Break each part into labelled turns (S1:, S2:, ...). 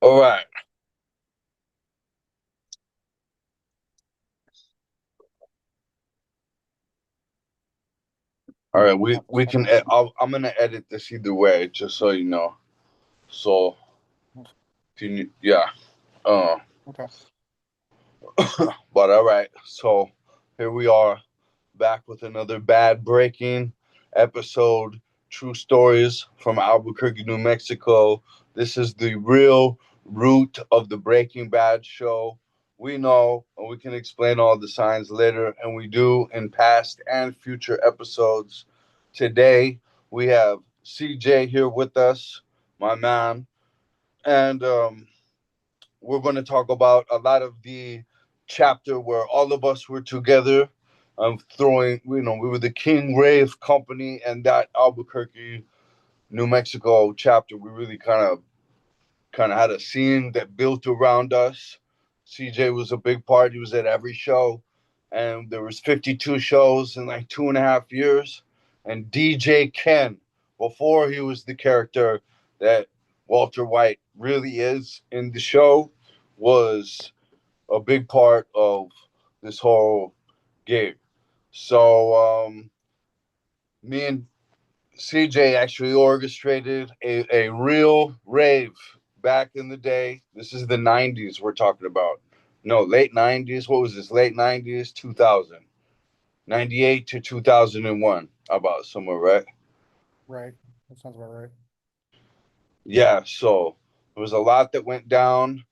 S1: All right. All right. We can. I'm gonna edit this either way, just so you know. So, can you, yeah. Uh,
S2: Okay.
S1: but all right. So here we are, back with another bad breaking episode. True stories from Albuquerque, New Mexico. This is the real root of the Breaking Bad show. We know, and we can explain all the signs later, and we do in past and future episodes. Today, we have CJ here with us, my man, and we're going to talk about a lot of the chapter where all of us were together. Throwing, we were the King Rave Company, and that Albuquerque, New Mexico chapter. We really kind of had a scene that built around us. CJ was a big part. He was at every show, and there was 52 shows in like 2.5 years. And DJ Ken, before he was the character that Walter White really is in the show, was a big part of this whole gig. So me and CJ actually orchestrated a real rave back in the day. This is the 90s we're talking about. No, late 90s. What was this? Late 90s, 2000. 98 to 2001. About somewhere, right?
S2: Right. That sounds about right.
S1: Yeah, so there was a lot that went down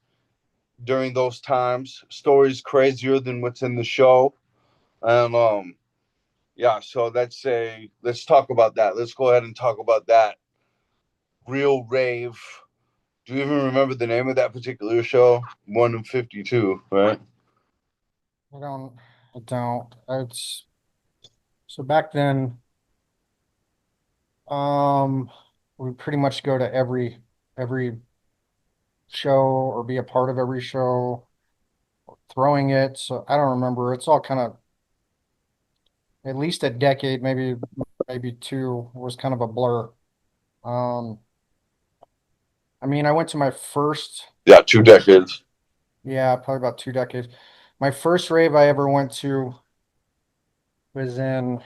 S1: during those times. Stories crazier than what's in the show. And yeah, so let's talk about that. Let's go ahead and talk about that real rave. Do you even remember the name of that particular show? One in 52, right?
S2: I don't. I don't. It's so back then. Um, we pretty much go to every show or be a part of every show, throwing it. So I don't remember. It's all kind of at least a decade, maybe two was kind of a blur. Um, I mean, I went to my first.
S1: Yeah, 2 decades.
S2: Yeah, probably about 2 decades. My first rave I ever went to was in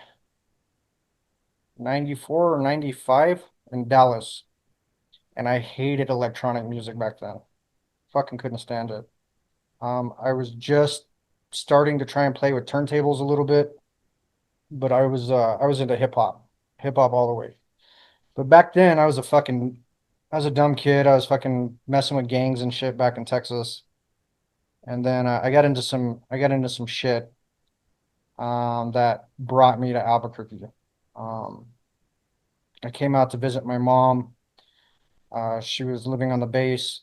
S2: 94 or 95 in Dallas. And I hated electronic music back then. Fucking couldn't stand it. I was just starting to try and play with turntables a little bit, but I was into hip hop all the way. But back then I was a dumb kid. I was fucking messing with gangs and shit back in Texas. And then I got into some shit that brought me to Albuquerque. Um, I came out to visit my mom. She was living on the base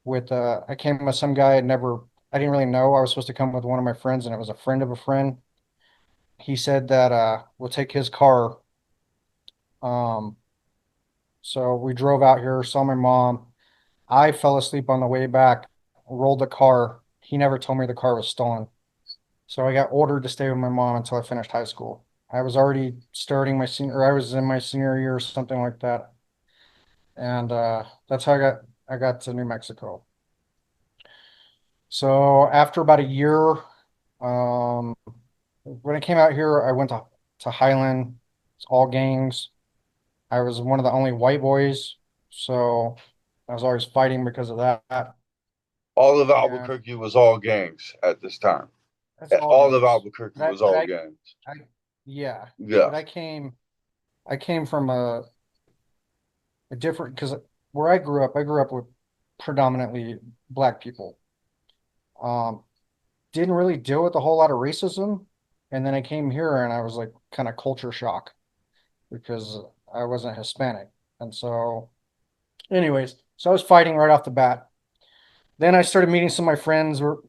S2: with I came with some guy I didn't really know. I was supposed to come with one of my friends and it was a friend of a friend. He said that we'll take his car. Um so we drove out here, saw my mom. I fell asleep on the way back, rolled the car. He never told me the car was stolen. So I got ordered to stay with my mom until I finished high school. I was already starting my senior, or I was in my senior year or something like that. And that's how I got to New Mexico. So after about a year, um, when I came out here, I went to Highland. It's all gangs. I was one of the only white boys, so I was always fighting because of that.
S1: All of
S2: And
S1: Albuquerque was all gangs at this time.
S2: that's all
S1: All of
S2: gangs.
S1: Albuquerque
S2: But I,
S1: was
S2: but
S1: all
S2: I,
S1: gangs.
S2: I, yeah.
S1: Yeah.
S2: But I came from a different because where I grew up with predominantly black people. Um, didn't really deal with a whole lot of racism, and then I came here and I was like kind of culture shock because I wasn't Hispanic. And so, anyways, so I was fighting right off the bat. Then I started meeting some of my friends were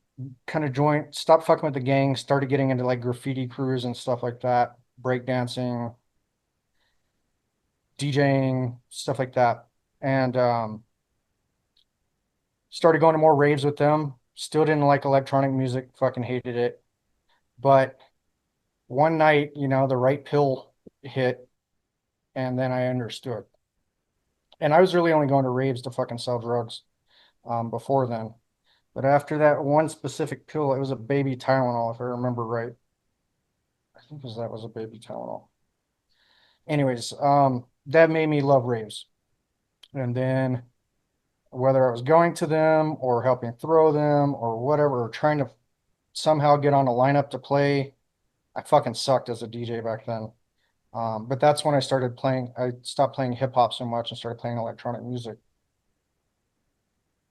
S2: kind of stopped fucking with the gang, started getting into like graffiti crews and stuff like that, breakdancing, DJing, stuff like that. And started going to more raves with them. Still didn't like electronic music, fucking hated it. But one night, the right pill hit, and then I understood. And I was really only going to raves to fucking sell drugs. before then. But after that one specific pill, it was a baby Tylenol, if I remember right. I think that was a baby Tylenol. Anyways, that made me love raves. And then whether I was going to them or helping throw them or whatever, or trying to somehow get on a lineup to play, I fucking sucked as a DJ back then. But that's when I started playing. I stopped playing hip hop so much and started playing electronic music.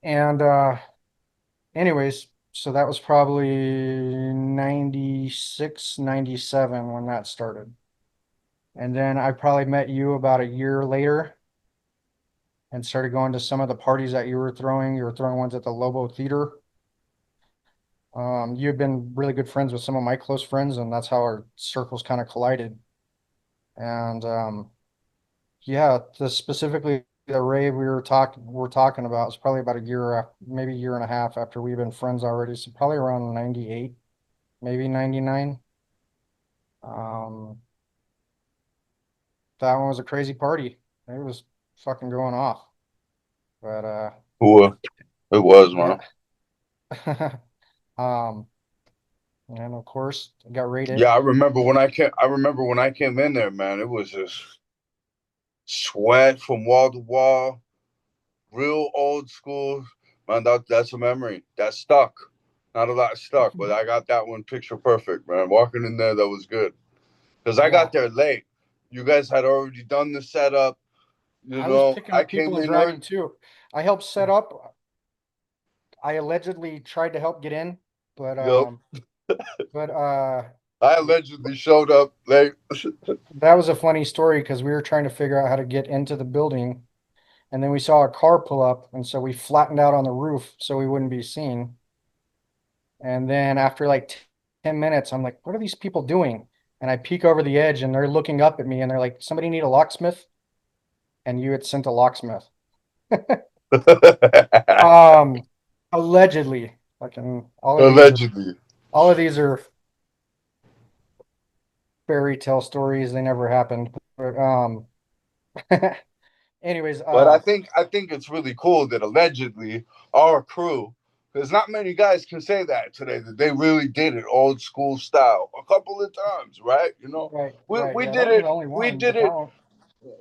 S2: And anyways, so that was probably 96, 97 when that started. And then I probably met you about a year later and started going to some of the parties that you were throwing. You were throwing ones at the Lobo Theater. You had been really good friends with some of my close friends, and that's how our circles kind of collided. And yeah, specifically the rave we're talking about is probably about a year, maybe a year and a half after we've been friends already. So probably around 98, maybe 99. Um, that one was a crazy party. It was fucking going off. But
S1: Cool. It was,
S2: yeah.
S1: man.
S2: Um, and of course, I got rated.
S1: Yeah, I remember when I came. I remember when I came in there, man. It was just sweat from wall to wall, real old school. Man, that's a memory. That stuck. Not a lot stuck, but I got that one picture perfect, man. Walking in there, that was good. Because I
S2: Yeah,
S1: got there late. You guys had already done the setup. You
S2: I was
S1: know,
S2: picking
S1: I
S2: up
S1: came
S2: people and
S1: in early.
S2: driving too. I helped set up. I allegedly tried to help get in, but
S1: Yep.
S2: um, but
S1: I allegedly showed up late.
S2: that was a funny story because we were trying to figure out how to get into the building, and then we saw a car pull up, and so we flattened out on the roof so we wouldn't be seen. And then after like 10 minutes, I'm like, what are these people doing? And I peek over the edge, and they're looking up at me, and they're like, somebody need a locksmith? And you had sent a locksmith. Um, allegedly, fucking
S1: Allegedly.
S2: all of these are fairy tale stories. They never happened. But anyways,
S1: But I think it's really cool that allegedly our crew, because not many guys can say that today, that they really did it old school style a couple of times, right? You know,
S2: right,
S1: we
S2: right,
S1: we
S2: yeah, that
S1: did
S2: was the
S1: it,
S2: only
S1: we
S2: one.
S1: did
S2: But that
S1: it,
S2: one,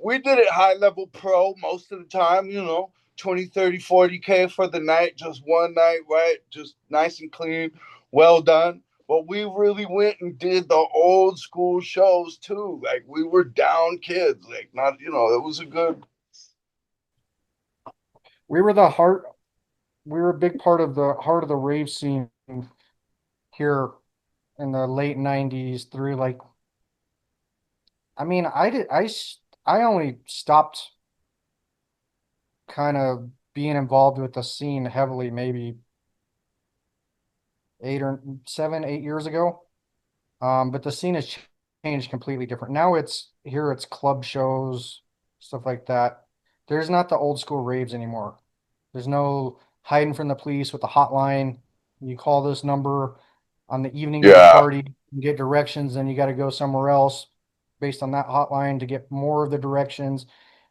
S1: we did it high level pro most of the time, you know, 20, 30, 40K for the night, just one night, right? Just nice and clean, well done. But we really went and did the old school shows too. Like we were down kids, like not, you know, it was a good.
S2: we were the heart. We were a big part of the heart of the rave scene here in the late '90s through like. I mean, I only stopped kind of being involved with the scene heavily maybe 8 or 7, 8 years ago. But the scene has changed completely different. Now it's club shows, stuff like that. There's not the old school raves anymore. There's no hiding from the police with the hotline. You call this number on the evening of the
S1: Yeah.
S2: party, you get directions, and you got to go somewhere else based on that hotline to get more of the directions.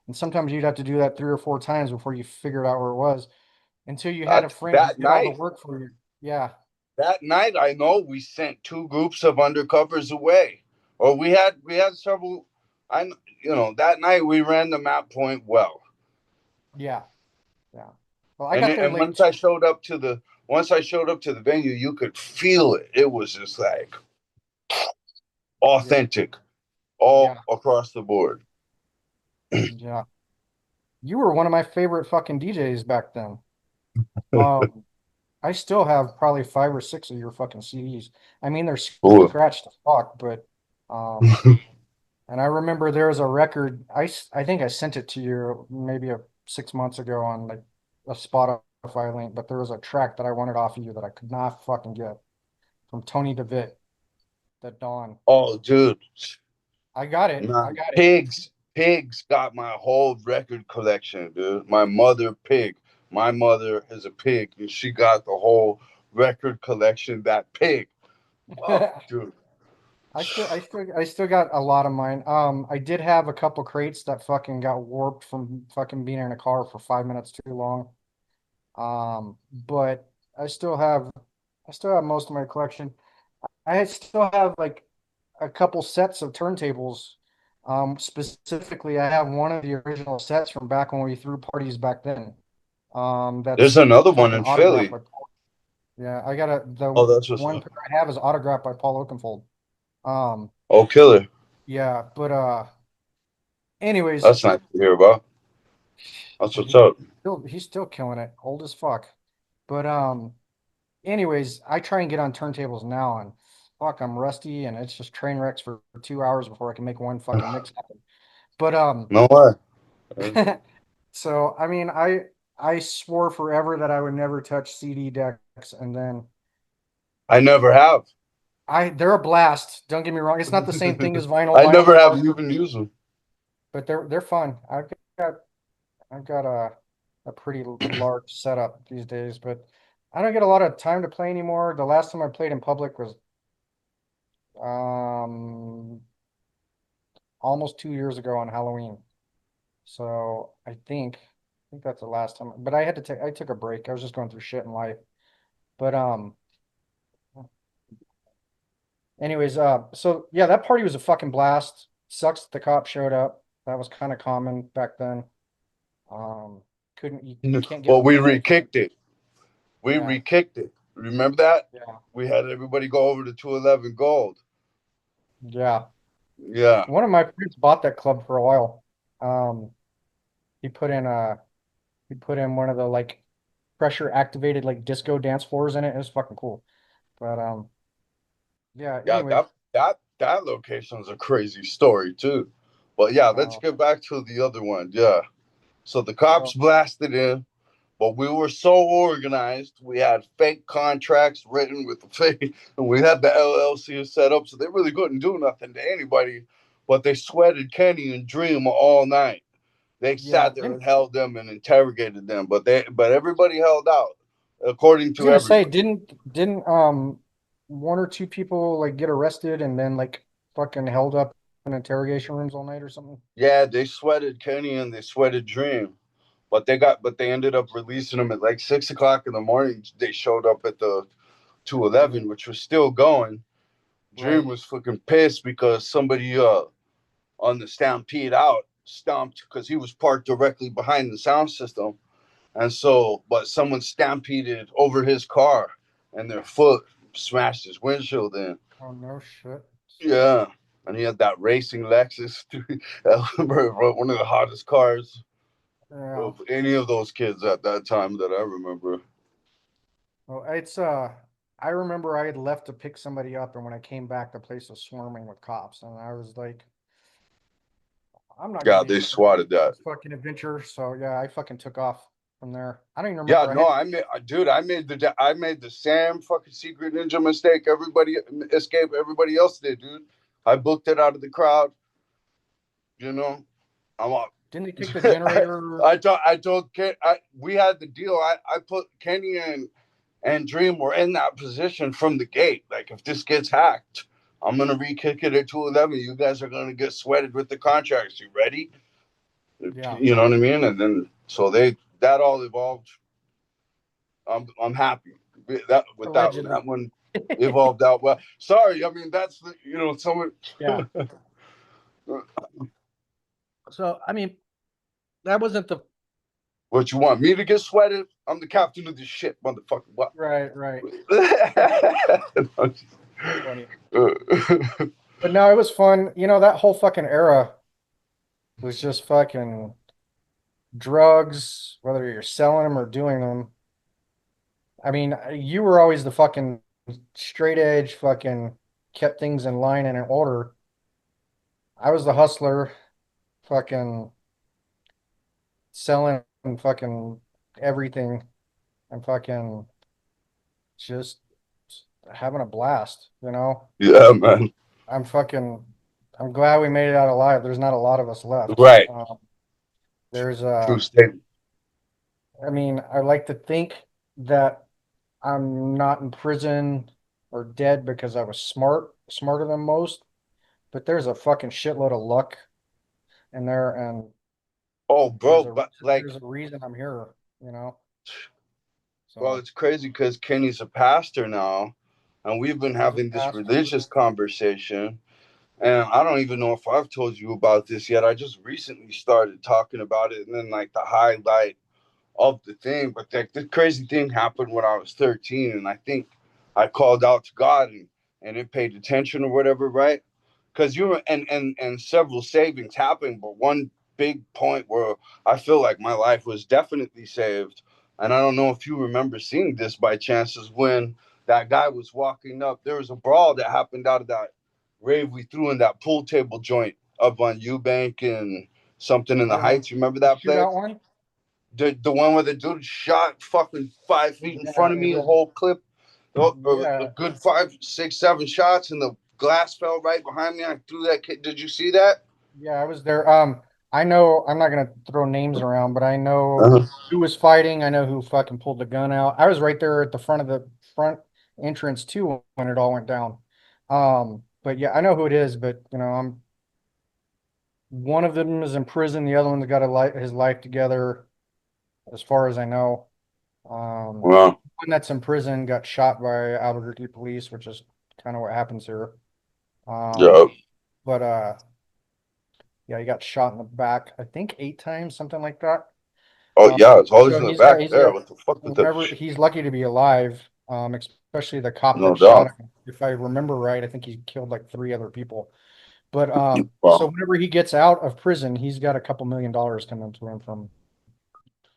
S2: And sometimes you'd have to do that 3 or 4 times before you figured out where it was until you had a friend who
S1: That
S2: did all the
S1: night,
S2: work for you. Yeah.
S1: that night, I know we sent two groups of undercovers away, or we had several. I, you know, that night we ran the map point well,
S2: Yeah. Yeah. Well, I
S1: and
S2: got there
S1: and
S2: late.
S1: once I showed up to the venue, you could feel it. It was just like
S2: Yeah.
S1: authentic, all
S2: Yeah.
S1: across the board.
S2: Yeah. You were one of my favorite fucking DJs back then. Um, I still have probably 5 or 6 of your fucking CDs. I mean, they're
S1: Cool.
S2: scratched as fuck, but um, and I remember there was a record. I think I sent it to you maybe 6 months ago on like a Spotify link, but there was a track that I wanted off of you that I could not fucking get from Tony DeVitt, that Dawn.
S1: Oh, dude,
S2: I got it. I
S1: man,
S2: got it.
S1: pigs got my whole record collection, dude. My mother pig. My mother is a pig, and she got the whole record collection. That pig. Oh, dude.
S2: I still got a lot of mine. I did have a couple crates that fucking got warped from fucking being in a car for 5 minutes too long. But I still have most of my collection. I still have like a couple sets of turntables. Specifically, I have one of the original sets from back when we threw parties back then.
S1: There's
S2: That's
S1: another one
S2: fucking
S1: in
S2: autographed
S1: Philly.
S2: by Paul. Yeah, I got
S1: Oh,
S2: the
S1: that's what's
S2: one
S1: up.
S2: pair I have is autographed by Paul Oakenfold. Um,
S1: Oh, killer.
S2: yeah, but anyways,
S1: That's nice to hear about. That's what's
S2: he
S1: up.
S2: he's still killing it, old as fuck. But anyways, I try and get on turntables now, and fuck, I'm rusty, and it's just train wrecks for 2 hours before I can make one fucking mix happen. But
S1: No way. Uh,
S2: so I mean, I swore forever that I would never touch CD decks, and then
S1: I never have.
S2: they're a blast. Don't get me wrong, it's not the same thing as vinyl.
S1: I
S2: Vinyl's
S1: never have
S2: harder,
S1: even used them.
S2: but they're fun. Got I've got a pretty large setup these days, but I don't get a lot of time to play anymore. The last time I played in public was um almost 2 years ago on Halloween. So I think that's the last time. But I took a break. I was just going through shit in life. But anyways, so yeah, that party was a fucking blast. Sucks that the cops showed up. That was kind of common back then. Um, couldn't you can't get
S1: Well, we
S2: permission.
S1: re-kicked it. We
S2: Yeah,
S1: re-kicked it. Remember that?
S2: yeah,
S1: We had everybody go over to 211 Gold.
S2: yeah.
S1: Yeah.
S2: One of my friends bought that club for a while. Um, he put in a he put in one of the like pressure activated like disco dance floors in it. It was fucking cool. But yeah,
S1: Yeah,
S2: anyways,
S1: that location's a crazy story too. But yeah, let's
S2: uh,
S1: get back to the other one. Yeah. So the cops
S2: so
S1: blasted in, but we were so organized. We had fake contracts written with the fake, and we had the LLC set up, so they really couldn't do nothing to anybody. But they sweated Kenny and Dream all night. They
S2: yeah,
S1: sat there and held them and interrogated them, but everybody held out, according
S2: was
S1: to
S2: gonna say,
S1: everybody.
S2: didn't one or two people like get arrested and then like fucking held up in interrogation rooms all night or something?
S1: Yeah, they sweated Kenny and they sweated Dream, but they ended up releasing them at like 6 o'clock in the morning. They showed up at the
S2: Mhm.
S1: 211, which was still going.
S2: Right.
S1: Dream was fucking pissed because somebody on the Stampede out stomped because he was parked directly behind the sound system, and so but someone stampeded over his car, and their foot smashed his windshield in.
S2: Oh no shit.
S1: Yeah, and he had that racing Lexus, one of the hottest cars
S2: Yeah.
S1: of any of those kids at that time that I remember.
S2: Well, I remember I had left to pick somebody up, and when I came back, the place was swarming with cops, and I was like, I'm not gonna
S1: Yeah,
S2: be
S1: they
S2: stuck
S1: swatted
S2: in
S1: that.
S2: this fucking adventure. So yeah, I fucking took off from there. I don't even
S1: Yeah,
S2: remember. I
S1: no,
S2: had
S1: I made the same fucking secret ninja mistake. Everybody escape. Everybody else did, dude. I booked it out of the crowd. You know, I'm up.
S2: didn't they take the
S1: I,
S2: generator?
S1: I told Ken. We had the deal. I put Kenny and Dream were in that position from the gate. Like if this gets hacked, I'm gonna re-kick it at 211. You guys are gonna get sweated with the contracts. You ready?
S2: Yeah,
S1: You know what I mean? And then so that all evolved. I'm happy with
S2: allegedly.
S1: that one evolved out well. Sorry, I mean that's the someone.
S2: Yeah. So I mean, that wasn't the
S1: What you want me to get sweated? I'm the captain of this shit, motherfucker. What?
S2: right, right. Funny.
S1: Uh,
S2: But no, it was fun. You know, that whole fucking era was just fucking drugs, whether you're selling them or doing them. I mean, you were always the fucking straight edge, fucking kept things in line and in order. I was the hustler, fucking selling fucking everything and fucking just having a blast, you know?
S1: yeah, man.
S2: I'm fucking, I'm glad we made it out alive. There's not a lot of us left.
S1: Right.
S2: There's,
S1: True statement.
S2: I mean, I like to think that I'm not in prison or dead because I was smarter than most, but there's a fucking shitload of luck in there, and
S1: Oh, bro, but like
S2: there's a reason I'm here, you know?
S1: Well,
S2: So
S1: it's crazy because Kenny's a pastor now, and we've been
S2: he's a
S1: having this
S2: pastor.
S1: religious conversation. And I don't even know if I've told you about this yet. I just recently started talking about it, and then like the highlight of the thing. But like the crazy thing happened when I was 13, and I think I called out to God and it paid attention or whatever, right? Because you were and several savings happened, but one big point where I feel like my life was definitely saved, and I don't know if you remember seeing this by chance, is when that guy was walking up. There was a brawl that happened out of that rave we threw in that pool table joint up on Eubank and something in the
S2: Yeah,
S1: Heights. You remember
S2: the
S1: that place?
S2: shootout one.
S1: The one where the dude shot fucking 5 feet in
S2: Yeah,
S1: front of
S2: it
S1: me, a
S2: was.
S1: whole clip, a
S2: Yeah,
S1: good five, six, 7 shots, and the glass fell right behind me. I threw that kid. Did you see that?
S2: yeah, I was there. I know I'm not gonna throw names around, but I know
S1: Uh-huh.
S2: who was fighting. I know who fucking pulled the gun out. I was right there at the front entrance too when it all went down. But yeah, I know who it is. But I'm one of them is in prison. The other one's got his life together, as far as I know.
S1: Wow.
S2: One that's in prison got shot by Albuquerque police, which is kind of what happens here. Um,
S1: Yeah.
S2: but yeah, he got shot in the back, I think 8 times, something like that.
S1: Oh
S2: Um,
S1: yeah, it's always
S2: so
S1: in the
S2: he's got
S1: back
S2: he's
S1: there.
S2: got
S1: What the fuck with that
S2: whenever
S1: shit?
S2: he's lucky to be alive. Especially the cop
S1: No
S2: that shot
S1: doubt.
S2: him. If I remember right, I think he killed like 3 other people. But so
S1: Wow.
S2: whenever he gets out of prison, he's got a couple $1 million coming to him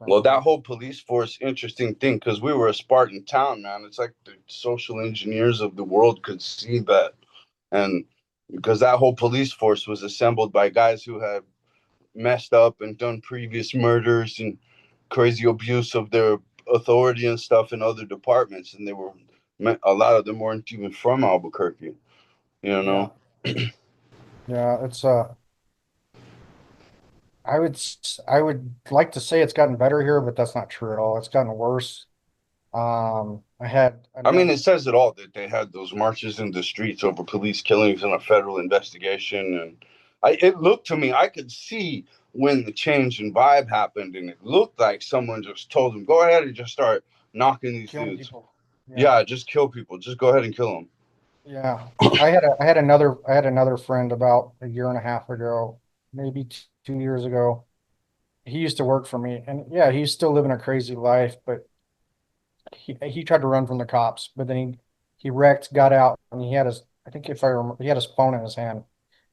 S1: Well,
S2: from
S1: that whole police force, interesting thing, because we were a Spartan town, man. It's like the social engineers of the world could see that, and because that whole police force was assembled by guys who had messed up and done previous murders and crazy abuse of their authority and stuff in other departments, and they were a lot of them weren't even from Albuquerque, you
S2: yeah,
S1: know.
S2: yeah, it's I would like to say it's gotten better here, but that's not true at all. It's gotten worse. I had
S1: I mean,
S2: another.
S1: it says it all that they had those marches in the streets over police killings and a federal investigation, and it looked to me, I could see when the change in vibe happened, and it looked like someone just told them, "Go ahead and just start knocking these
S2: Killing
S1: dudes.
S2: people. Yeah.
S1: Yeah, just kill people. Just go ahead and kill them."
S2: Yeah. I had another friend about a year and a half ago, maybe 2 years ago. He used to work for me, and yeah, he's still living a crazy life, but he tried to run from the cops, but then he wrecked, got out, and he had his I think if I remember, he had his phone in his hand,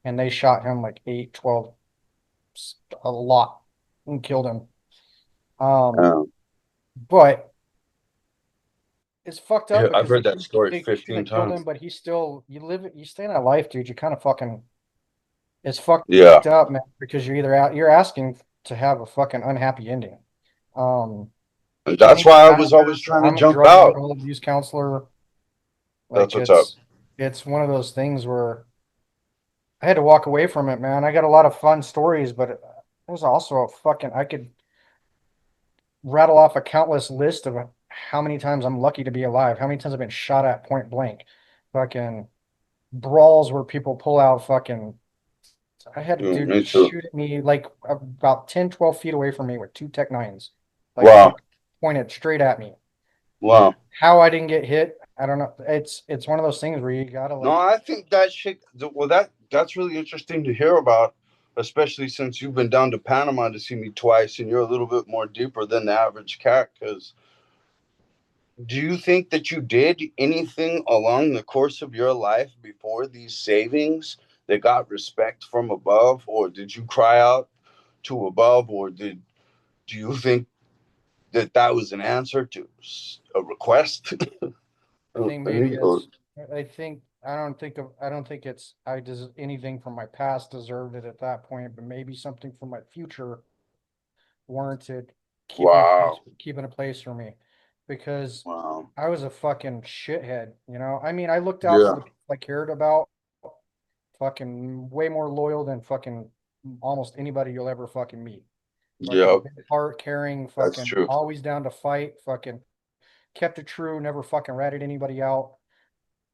S2: and they shot him like 8, 12, a lot, and killed him. Um,
S1: Um,
S2: but it's fucked
S1: yeah,
S2: up
S1: I've
S2: because
S1: heard that story
S2: they should
S1: 15
S2: have killed
S1: times.
S2: him, but you stay in that life, dude. You kind of fucking it's fucked
S1: Yeah,
S2: up, man, because you're asking to have a fucking unhappy ending. Um,
S1: and that's
S2: Kenny's
S1: why
S2: a
S1: I was always
S2: pastor.
S1: trying to
S2: I'm a
S1: jump
S2: drug and
S1: out.
S2: alcohol abuse counselor.
S1: That's
S2: Like
S1: what's up.
S2: it's one of those things where I had to walk away from it, man. I got a lot of fun stories, but it was also a fucking I could rattle off a countless list of how many times I'm lucky to be alive, how many times I've been shot at point blank, fucking brawls where people pull out fucking I had a dude
S1: Me too.
S2: shoot at me like about 10, 12 feet away from me with 2 Tech 9s, like
S1: Wow,
S2: pointed straight at me.
S1: wow.
S2: How I didn't get hit, I don't know. It's one of those things where you gotta
S1: No,
S2: like
S1: I think that shit. Well, that's really interesting to hear about, especially since you've been down to Panama to see me twice, and you're a little bit more deeper than the average cat. Because do you think that you did anything along the course of your life before these savings that got respect from above, or did you cry out to above, or do you think that that was an answer to a request?
S2: I think maybe
S1: Or,
S2: it's I think I don't think it's I des anything from my past deserved it at that point, but maybe something from my future warranted
S1: wow,
S2: keeping a place for me because
S1: wow,
S2: I was a fucking shithead, I mean, I looked out for
S1: yeah,
S2: the people I cared about, fucking way more loyal than fucking almost anybody you'll ever fucking meet.
S1: yeah,
S2: Fucking big heart, caring,
S1: that's
S2: fucking
S1: true.
S2: always down to fight, fucking kept it true, never fucking ratted anybody out,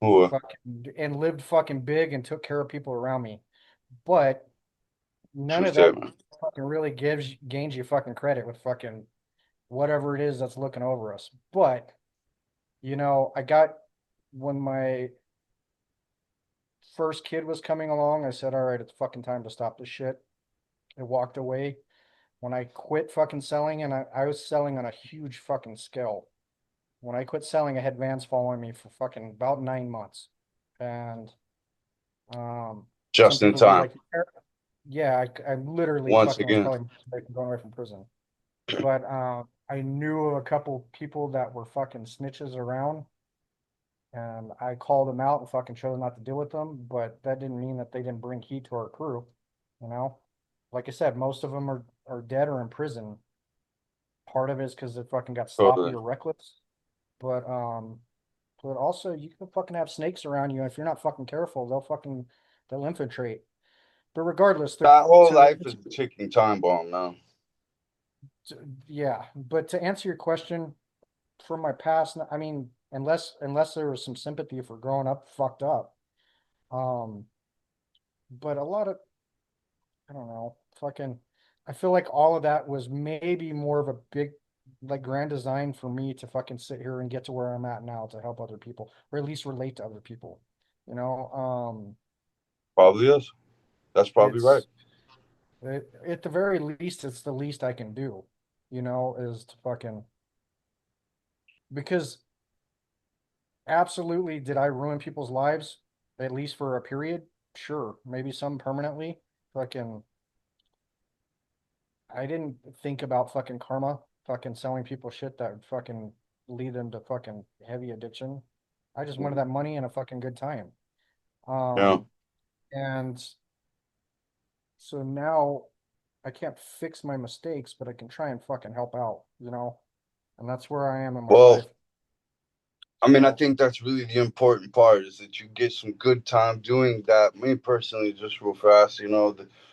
S1: Ooh,
S2: fucking and lived fucking big and took care of people around me. But none
S1: true
S2: of that
S1: statement.
S2: fucking really gains you fucking credit with fucking whatever it is that's looking over us. But, you know, when my first kid was coming along, I said, all right, it's fucking time to stop this shit. I walked away. When I quit fucking selling, and I was selling on a huge fucking scale. When I quit selling, I had vans following me for fucking about 9 months. And some
S1: Just in
S2: people would be
S1: time.
S2: like, yeah, I literally
S1: Once
S2: fucking was
S1: again.
S2: probably going away from prison. But I knew of a couple people that were fucking snitches around, and I called them out and fucking chose not to deal with them. But that didn't mean that they didn't bring heat to our crew, you know. Like I said, most of them are dead or in prison. Part of it is because they fucking got sloppy
S1: Totally.
S2: or reckless. But but also you can fucking have snakes around you. If you're not fucking careful, they'll infiltrate. But regardless,
S1: That whole
S2: to
S1: life is a ticking time bomb now.
S2: yeah. But to answer your question, from my past, I mean, unless there was some sympathy for growing up fucked up, um, but a lot of I don't know, fucking, I feel like all of that was maybe more of a big, like grand design for me to fucking sit here and get to where I'm at now to help other people, or at least relate to other people. You know,
S1: Probably is. That's probably right.
S2: it's at the very least, it's the least I can do. You know, is to fucking because absolutely, did I ruin people's lives at least for a period? Sure, maybe some permanently. Fucking I didn't think about fucking karma, fucking selling people shit that would fucking lead them to fucking heavy addiction. I just wanted that money and a fucking good time.
S1: Yeah.
S2: Um, and so now I can't fix my mistakes, but I can try and fucking help out, you know? And that's where I am in my
S1: Well,
S2: life.
S1: I mean, I
S2: So,
S1: think that's really the important part is that you get some good time doing that. Me personally, just real fast,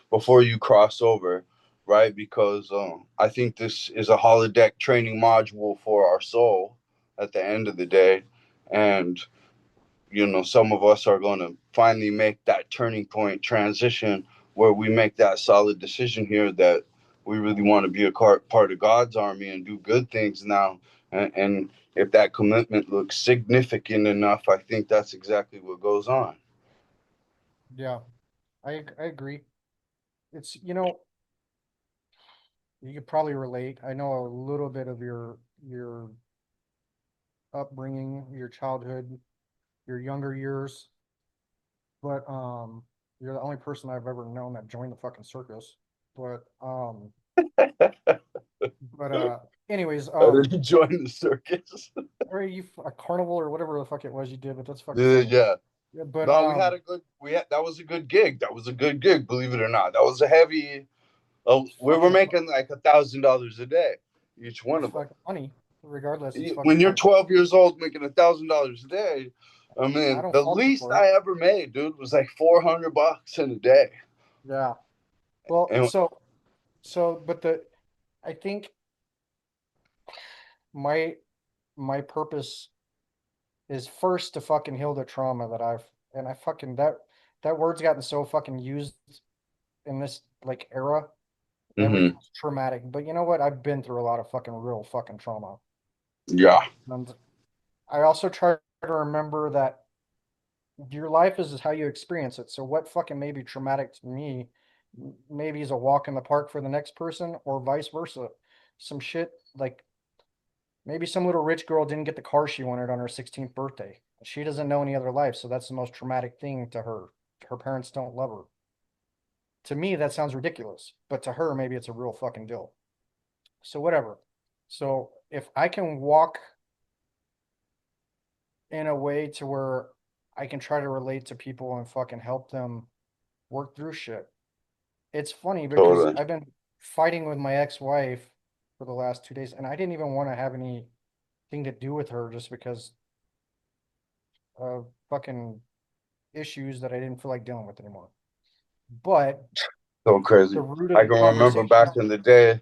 S1: before you cross over, right? Because I think this is a holodeck training module for our soul at the end of the day. And some of us are going to finally make that turning point transition where we make that solid decision here that we really want to be a part of God's army and do good things now. And if that commitment looks significant enough, I think that's exactly what goes on.
S2: yeah, I agree. It's, you know, you could probably relate. I know a little bit of your upbringing, your childhood, your younger years. But you're the only person I've ever known that joined the fucking circus. But but anyways,
S1: I didn't join the circus.
S2: or you a carnival or whatever the fuck it was you did, but that's fucking
S1: Yeah,
S2: funny.
S1: yeah.
S2: Yeah, but
S1: No, that was a good gig. That was a good gig, believe it or not. That was a heavy. Oh,
S2: it's
S1: we were
S2: fucking
S1: making like $1,000 a day, each one
S2: it's
S1: of them.
S2: fucking funny. Regardless, it's fucking
S1: When you're
S2: funny.
S1: 12 years old making $1,000 a day, I
S2: I
S1: mean,
S2: don't
S1: the
S2: fault you
S1: least
S2: for it.
S1: I ever made, dude, was like $400 in a day.
S2: Yeah. Well,
S1: And
S2: but I think my my purpose is first to fucking heal the trauma that I fucking that word's gotten so fucking used in this like era.
S1: hmm
S2: Everything's traumatic. But you know what? I've been through a lot of fucking real fucking trauma.
S1: yeah,
S2: And I also try to remember that your life is how you experience it. So what fucking may be traumatic to me, maybe is a walk in the park for the next person, or vice versa. Some shit like maybe some little rich girl didn't get the car she wanted on her 16th birthday. She doesn't know any other life, so that's the most traumatic thing to her. Her parents don't love her. To me, that sounds ridiculous, but to her, maybe it's a real fucking deal. So whatever. So if I can walk in a way to where I can try to relate to people and fucking help them work through shit. It's funny because
S1: totally.
S2: I've been fighting with my ex-wife for the last 2 days, and I didn't even want to have anything to do with her just because of fucking issues that I didn't feel like dealing with anymore. But
S1: So
S2: the
S1: crazy.
S2: root
S1: I
S2: of the
S1: can remember back
S2: conversations,
S1: in the day,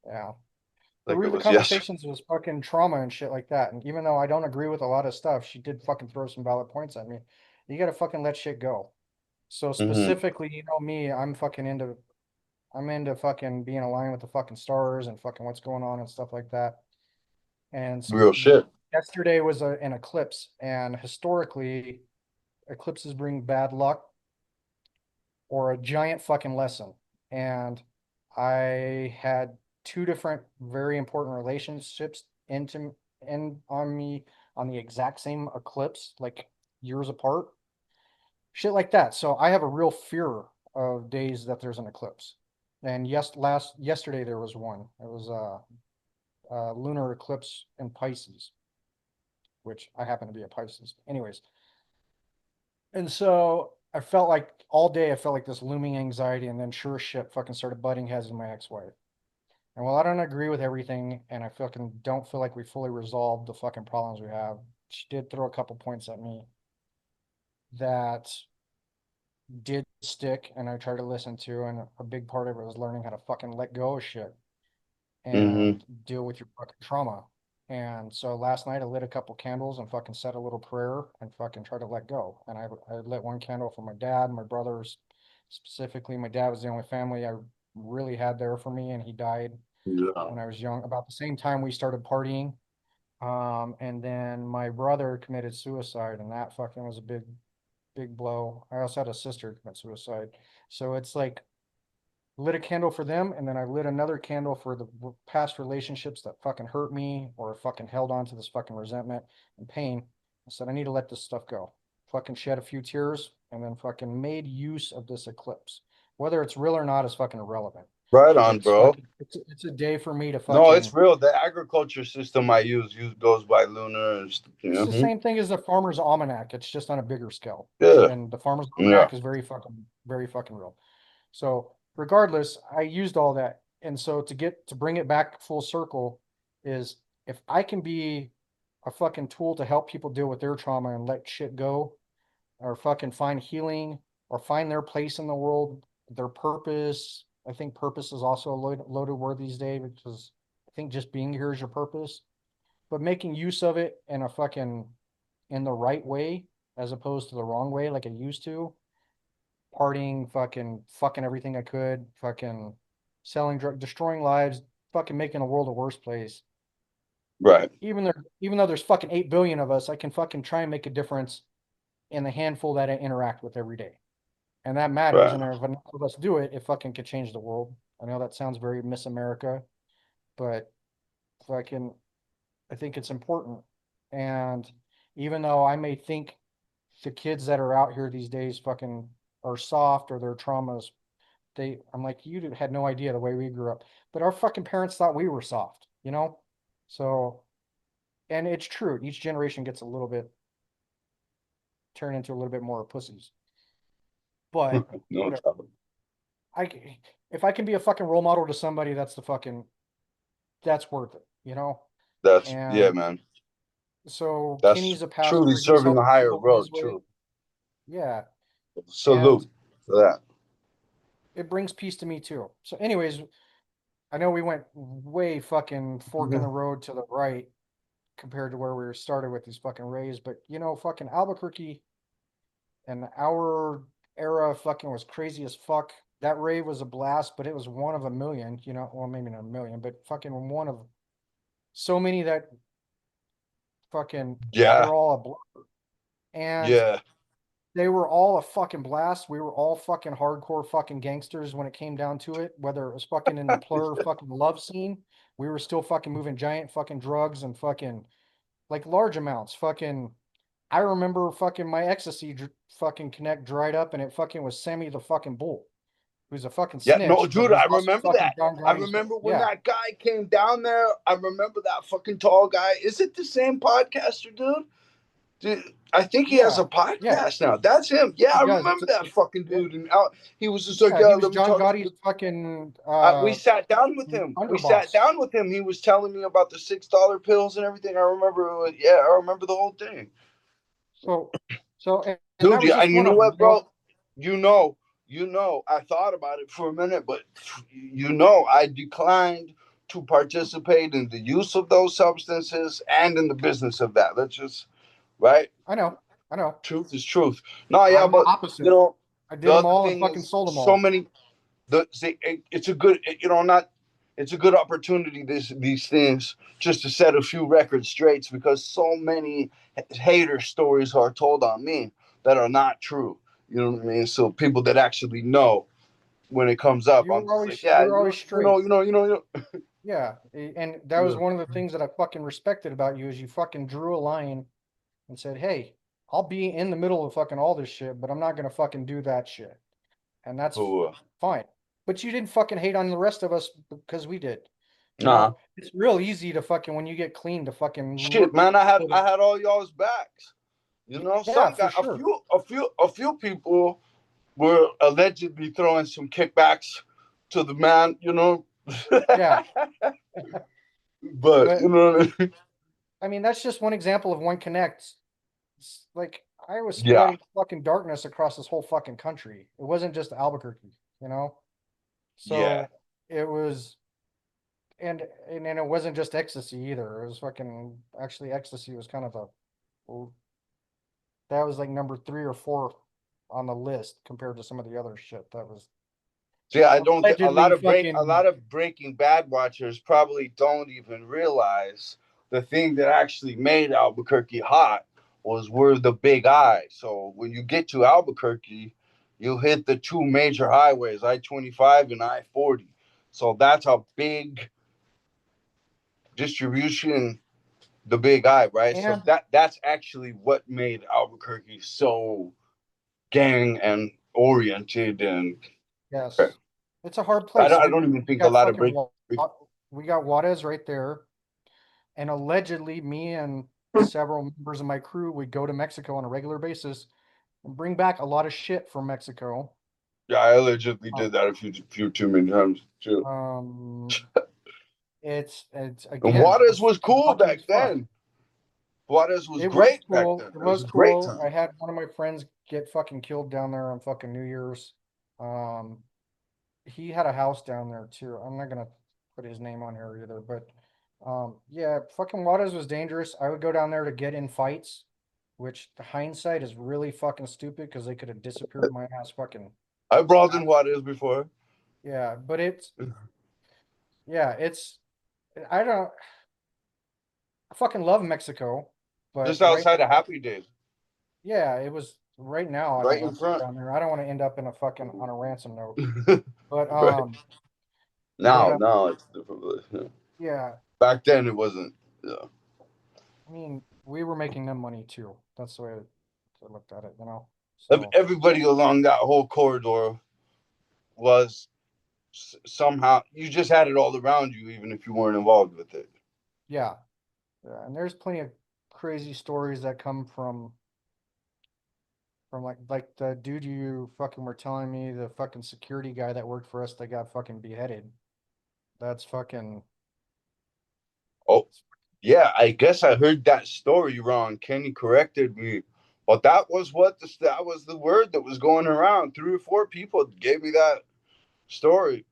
S2: yeah, the
S1: like
S2: root
S1: it
S2: of the
S1: was yesterday.
S2: conversations was fucking trauma and shit like that. And even though I don't agree with a lot of stuff, she did fucking throw some valid points at me. You gotta fucking let shit go. So
S1: hmm
S2: specifically, you know me, I'm into fucking being aligned with the fucking stars and fucking what's going on and stuff like that. And so
S1: Real shit.
S2: yesterday was an eclipse, and historically, eclipses bring bad luck or a giant fucking lesson. And I had two different very important relationships into in on me on the exact same eclipse, like years apart. Shit like that. So I have a real fear of days that there's an eclipse. And yesterday there was one. It was a lunar eclipse in Pisces, which I happen to be a Pisces. Anyways, and so I felt like all day I felt like this looming anxiety, and then sure as shit fucking started butting heads with my ex-wife. And while I don't agree with everything, and I fucking don't feel like we fully resolved the fucking problems we have, she did throw a couple points at me that did stick, and I tried to listen to, and a big part of it was learning how to fucking let go of shit
S1: Mm-hmm.
S2: and deal with your fucking trauma. And so last night I lit a couple candles and fucking said a little prayer and fucking tried to let go. And I lit one candle for my dad, my brothers, specifically. My dad was the only family I really had there for me, and he died
S1: Yeah.
S2: when I was young, about the same time we started partying. And then my brother committed suicide, and that fucking was a big blow. I also had a sister commit suicide. So it's like lit a candle for them, and then I lit another candle for the past relationships that fucking hurt me or fucking held on to this fucking resentment and pain. I said, I need to let this stuff go. Fucking shed a few tears and then fucking made use of this eclipse. Whether it's real or not is fucking irrelevant.
S1: Right on,
S2: It's
S1: bro.
S2: fucking it's a day for me to
S1: No, it's
S2: fucking
S1: real. The agriculture system I use goes by lunar and
S2: it's the
S1: mm-hmm.
S2: same thing as the farmer's almanac. It's just on a bigger scale.
S1: Yeah.
S2: And the farmer's
S1: Yeah.
S2: almanac is very fucking real. So regardless, I used all that. And so to bring it back full circle is if I can be a fucking tool to help people deal with their trauma and let shit go or fucking find healing or find their place in the world, their purpose. I think purpose is also a loaded word these days because I think just being here is your purpose, but making use of it in a fucking in the right way as opposed to the wrong way like I used to, partying, fucking everything I could, fucking selling drug, destroying lives, fucking making the world a worse place.
S1: Right.
S2: Even though there's fucking 8 billion of us, I can fucking try and make a difference in the handful that I interact with every day. And that matters.
S1: Right.
S2: And if enough of us do it, it fucking could change the world. I know that sounds very Miss America, but fucking I think it's important. And even though I may think the kids that are out here these days fucking are soft or their traumas, I'm like, you had no idea the way we grew up. But our fucking parents thought we were soft, you know? So, and it's true. Each generation gets a little bit turned into a little bit more pussies. But
S1: No
S2: whatever.
S1: trouble.
S2: I if I can be a fucking role model to somebody, that's worth it, you know?
S1: That's yeah,
S2: And
S1: man.
S2: so
S1: That's
S2: Kenny's a
S1: truly
S2: pastor. He's
S1: serving a
S2: helping
S1: higher
S2: people in his
S1: road.
S2: way.
S1: True.
S2: Yeah. And
S1: Salute for that.
S2: it brings peace to me too. So, anyways, I know we went way fucking fork in the road to the right compared to where we were started with these fucking rays, but fucking Albuquerque and our era fucking was crazy as fuck. That rave was a blast, but it was one of a million, well, maybe not a million, but fucking one of so many that fucking
S1: Yeah.
S2: they're all a blur. And
S1: Yeah.
S2: they were all a fucking blast. We were all fucking hardcore fucking gangsters when it came down to it. Whether it was fucking in the plur fucking love scene, we were still fucking moving giant fucking drugs and fucking like large amounts. Fucking, I remember fucking my ecstasy fucking connect dried up, and it fucking was Sammy the fucking Bull, who's a fucking
S1: Yeah. No,
S2: snitch, but
S1: dude,
S2: he's
S1: I
S2: also
S1: remember
S2: fucking
S1: that.
S2: John
S1: I
S2: Gotti's.
S1: remember when
S2: Yeah,
S1: that guy came down there. I remember that fucking tall guy. Is it the same podcaster, dude? Dude, I think he has
S2: yeah,
S1: a
S2: yeah.
S1: podcast now. That's him. Yeah,
S2: He
S1: I
S2: does.
S1: remember that fucking dude. And he was just like,
S2: Yeah,
S1: "Yeah,
S2: he was
S1: let me
S2: John
S1: tell
S2: Gotti's
S1: you."
S2: fucking
S1: We sat down with him. We sat
S2: underboss.
S1: down with him. He was telling me about the $6 pills and everything. I remember. Yeah, I remember the whole thing,
S2: So, and
S1: dude.
S2: that was
S1: Yeah,
S2: just
S1: and you
S2: one
S1: know
S2: of them.
S1: what, bro? You know, I thought about it for a minute, but I declined to participate in the use of those substances and in the business of that. Let's just right.
S2: I know, I know.
S1: Truth is truth. No, yeah,
S2: I'm the
S1: but you
S2: opposite.
S1: know,
S2: I did
S1: the
S2: them
S1: other
S2: all and
S1: thing
S2: fucking
S1: is
S2: sold them
S1: so
S2: all.
S1: many. it's a good, not, it's a good opportunity, these things, just to set a few records straight, because so many hater stories are told on me that are not true. You know what I mean? So people that actually know, when it comes up, I'm just like, yeah,
S2: you're always straight.
S1: you know.
S2: Yeah, and that was
S1: Yeah.
S2: one of the things that I fucking respected about you is you fucking drew a line and said, "Hey, I'll be in the middle of fucking all this shit, but I'm not gonna fucking do that shit." And that's
S1: Cool.
S2: fine. But you didn't fucking hate on the rest of us because we did. You
S1: Nah,
S2: know, it's real easy to fucking when you get clean to fucking
S1: shit,
S2: look.
S1: man. I had all y'all's backs. You know,
S2: Yeah,
S1: some
S2: for
S1: guy,
S2: sure.
S1: a few people were allegedly throwing some kickbacks to the man. You know,
S2: Yeah,
S1: but
S2: but
S1: you know what I mean?
S2: I mean that's just one example of one connect. It's like I was
S1: Yeah,
S2: spreading fucking darkness across this whole fucking country. It wasn't just Albuquerque, you know?
S1: yeah.
S2: So it was and then it wasn't just ecstasy either. It was fucking actually ecstasy was kind of a well, that was like number 3 or 4 on the list compared to some of the other shit that was
S1: See, I don't think
S2: allegedly
S1: a
S2: fucking
S1: lot of Breaking Bad watchers probably don't even realize the thing that actually made Albuquerque hot was we're the Big I. So when you get to Albuquerque, you hit the two major highways, I-25 and I-40. So that's a big distribution, the Big I, right? So
S2: and
S1: that's actually what made Albuquerque so gang and oriented. And
S2: yes, it's a hard
S1: I
S2: place.
S1: don't, I
S2: We
S1: don't even
S2: we
S1: think a
S2: got
S1: lot of
S2: fucking
S1: break.
S2: We got Juarez right there, and allegedly me and several members of my crew would go to Mexico on a regular basis and bring back a lot of shit from Mexico.
S1: Yeah, I allegedly
S2: Uh,
S1: did that a few too many times too.
S2: Um, it's
S1: And
S2: again,
S1: Juarez
S2: it's
S1: was cool
S2: lucky
S1: back
S2: as fuck.
S1: then. Juarez was
S2: It was
S1: great back
S2: cool.
S1: then.
S2: It
S1: It was
S2: was
S1: a great
S2: cool. I
S1: time.
S2: had one of my friends get fucking killed down there on fucking New Year's. Um, he had a house down there too. I'm not gonna put his name on here either, but yeah, fucking Juarez was dangerous. I would go down there to get in fights, which the hindsight is really fucking stupid because they could have disappeared my ass fucking.
S1: I brawled in Juarez before,
S2: Yeah, but it's yeah, it's I don't I fucking love Mexico, but
S1: just
S2: right
S1: outside of
S2: now,
S1: Happy Days,
S2: yeah, it was right now. I don't
S1: right in
S2: want to go
S1: front.
S2: down there. I don't want to end up in a fucking on a ransom note. But
S1: Right
S2: but
S1: now, now it's different.
S2: yeah,
S1: Back then, it wasn't. Yeah.
S2: I mean, we were making them money too. That's the way I looked at it, you know. So
S1: Everybody along that whole corridor was somehow, you just had it all around you, even if you weren't involved with it.
S2: yeah, yeah, and there's plenty of crazy stories that come from like the dude you fucking were telling me, the fucking security guy that worked for us that got fucking beheaded. That's fucking.
S1: Oh, yeah, I guess I heard that story wrong. Kenny corrected me. But that was the word that was going around. 3 or 4 people gave me that story.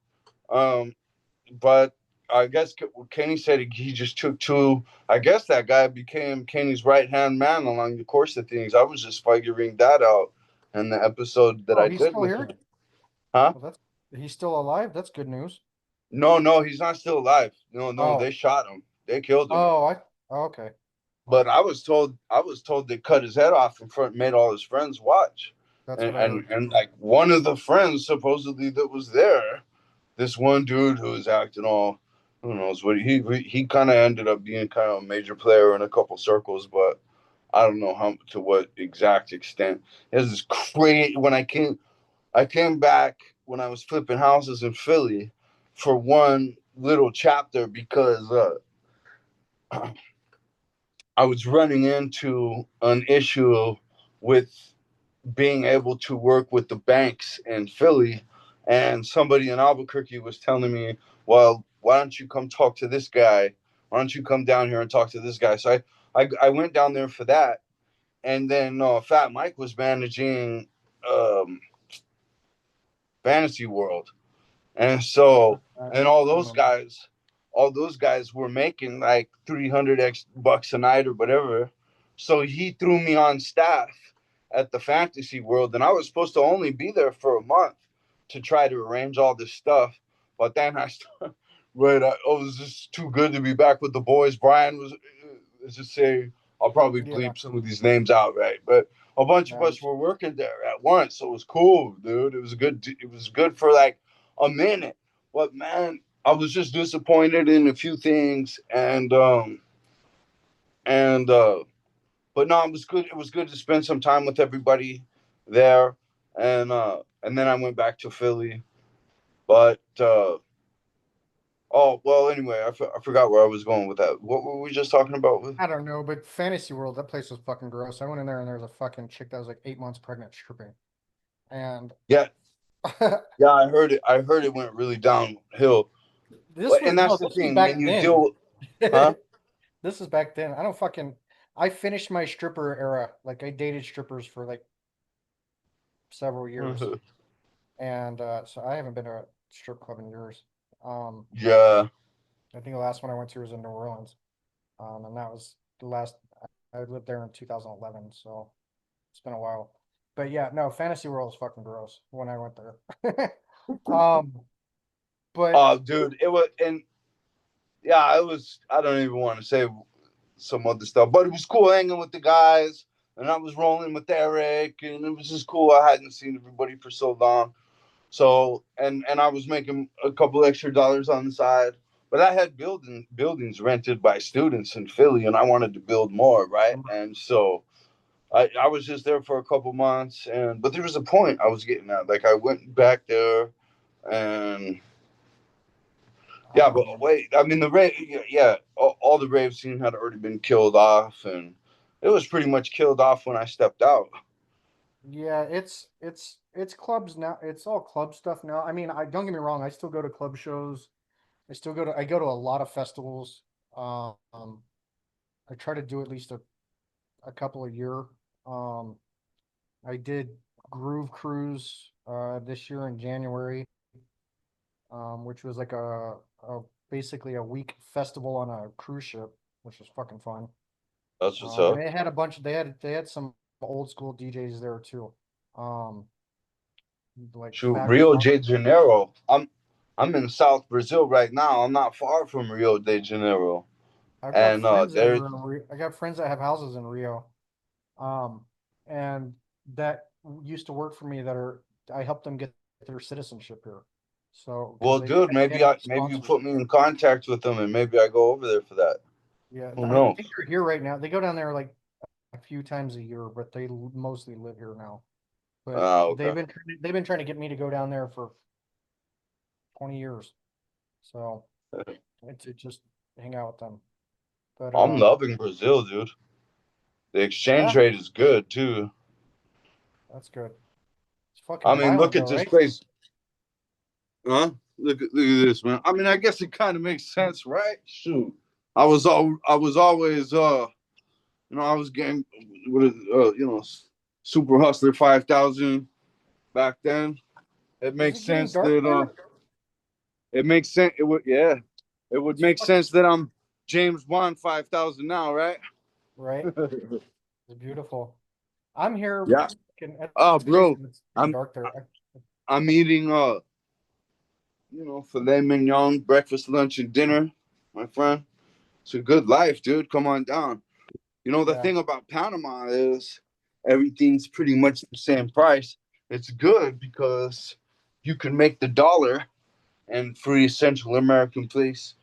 S1: Um, but I guess Kenny said he just took two. I guess that guy became Kenny's right hand man along the course of things. I was just figuring that out in the episode that
S2: Oh,
S1: I
S2: he's
S1: did
S2: still
S1: with
S2: here.
S1: him. Huh?
S2: Well, that's he's still alive. That's good news.
S1: No, no, he's not still alive. No, no, they
S2: Oh,
S1: shot him. They killed him.
S2: oh, okay.
S1: But
S2: Well,
S1: I was told they cut his head off in front, made all his friends watch,
S2: that's
S1: and
S2: what I heard too.
S1: like one of the friends supposedly that was there, this one dude who was acting all, who knows what he kind of ended up being kind of a major player in a couple circles, but I don't know how to what exact extent. There's this crazy when I came back when I was flipping houses in Philly for one little chapter because I was running into an issue with being able to work with the banks in Philly. And somebody in Albuquerque was telling me, well, why don't you come talk to this guy? Why don't you come down here and talk to this guy? So I went down there for that. And then Fat Mike was managing um, Fantasy World. And so, and
S2: Remember.
S1: all those guys were making like 300 bucks a night or whatever. So he threw me on staff at the Fantasy World, and I was supposed to only be there for a month to try to arrange all this stuff. But then right, it was just too good to be back with the boys. Brian was, let's just say, I'll probably
S2: Yeah.
S1: bleep some of these names out, right? But a bunch of
S2: Yeah.
S1: us were working there at once, so it was cool, dude. It was good. It was good for like a minute, but man, I was just disappointed in a few things, and but no, it was good. It was good to spend some time with everybody there, and then I went back to Philly. But oh well, anyway, I forgot where I was going with that. What were we just talking about? With
S2: I don't know, but Fantasy World, that place was fucking gross. I went in there and there was a fucking chick that was like 8 months pregnant stripping. And
S1: yeah, yeah, I heard it. I heard it went really downhill.
S2: this
S1: And
S2: was
S1: that's
S2: no,
S1: the
S2: this was
S1: thing when
S2: back
S1: you
S2: then.
S1: deal, huh?
S2: This is back then. I don't fucking I finished my stripper era. Like I dated strippers for like several years. And so I haven't been to a strip club in years. Um,
S1: Yeah,
S2: I think the last one I went to was in New Orleans. And that was the last I lived there in 2011, so it's been a while. But yeah, no, Fantasy World is fucking gross when I went there. Um, but
S1: oh, dude, it was, and yeah, it was. I don't even want to say some other stuff, but it was cool hanging with the guys, and I was rolling with Eric, and it was just cool. I hadn't seen everybody for so long, so and I was making a couple extra dollars on the side, but I had buildings rented by students in Philly, and I wanted to build more, right? And so I was just there for a couple months, and but there was a point I was getting at. Like I went back there, and yeah, but
S2: um,
S1: wait, I mean the rave, yeah, all the rave scene had already been killed off, and it was pretty much killed off when I stepped out.
S2: yeah, it's clubs now. It's all club stuff now. I mean, I don't get me wrong. I still go to club shows. I go to a lot of festivals. Um, I try to do at least a couple a year. Um, I did Groove Cruise this year in January, which was like a basically a week festival on a cruise ship, which was fucking fun.
S1: That's what's
S2: And
S1: up.
S2: they had a bunch. They had some old school DJs there too. Um, like
S1: Shoot,
S2: Fat
S1: Rio
S2: Funk.
S1: de Janeiro. I'm in South Brazil right now. I'm not far from Rio de Janeiro,
S2: I've got
S1: and
S2: friends that
S1: there.
S2: are I got friends that have houses in Rio. Um, and that used to work for me that are I helped them get their citizenship here. So because
S1: Well, dude,
S2: they had to get
S1: maybe you
S2: sponsorship.
S1: put me in contact with them, and maybe I go over there for that.
S2: Yeah,
S1: Who
S2: I
S1: knows?
S2: think they're here right now. They go down there like a few times a year, but they mostly live here now. But
S1: Ah, okay.
S2: they've been trying to get me to go down there for 20 years. So it's to just hang out with them. But
S1: I'm loving Brazil, dude. The exchange
S2: yeah,
S1: rate is good too.
S2: that's good. It's
S1: I
S2: fucking
S1: mean,
S2: violent
S1: look
S2: though,
S1: at this
S2: right?
S1: place, huh? Look at this, man. I mean, I guess it kind of makes sense, right? Shoot, I was always I was getting with Super Hustler 5000 back then. It
S2: Is
S1: makes
S2: it getting
S1: sense
S2: dark
S1: that
S2: there?
S1: it makes sense. It would, yeah, it would
S2: It's
S1: make
S2: fucking
S1: sense that I'm James Bond 5000 now, right?
S2: right. It's beautiful. I'm here.
S1: Yeah. Oh,
S2: That's crazy.
S1: bro,
S2: It's getting
S1: I'm
S2: dark there.
S1: I'm eating filet mignon, breakfast, lunch, and dinner, my friend. It's a good life, dude. Come on down. You know, the
S2: Yeah,
S1: thing about Panama is everything's pretty much the same price. It's good because you can make the dollar and free Central American place,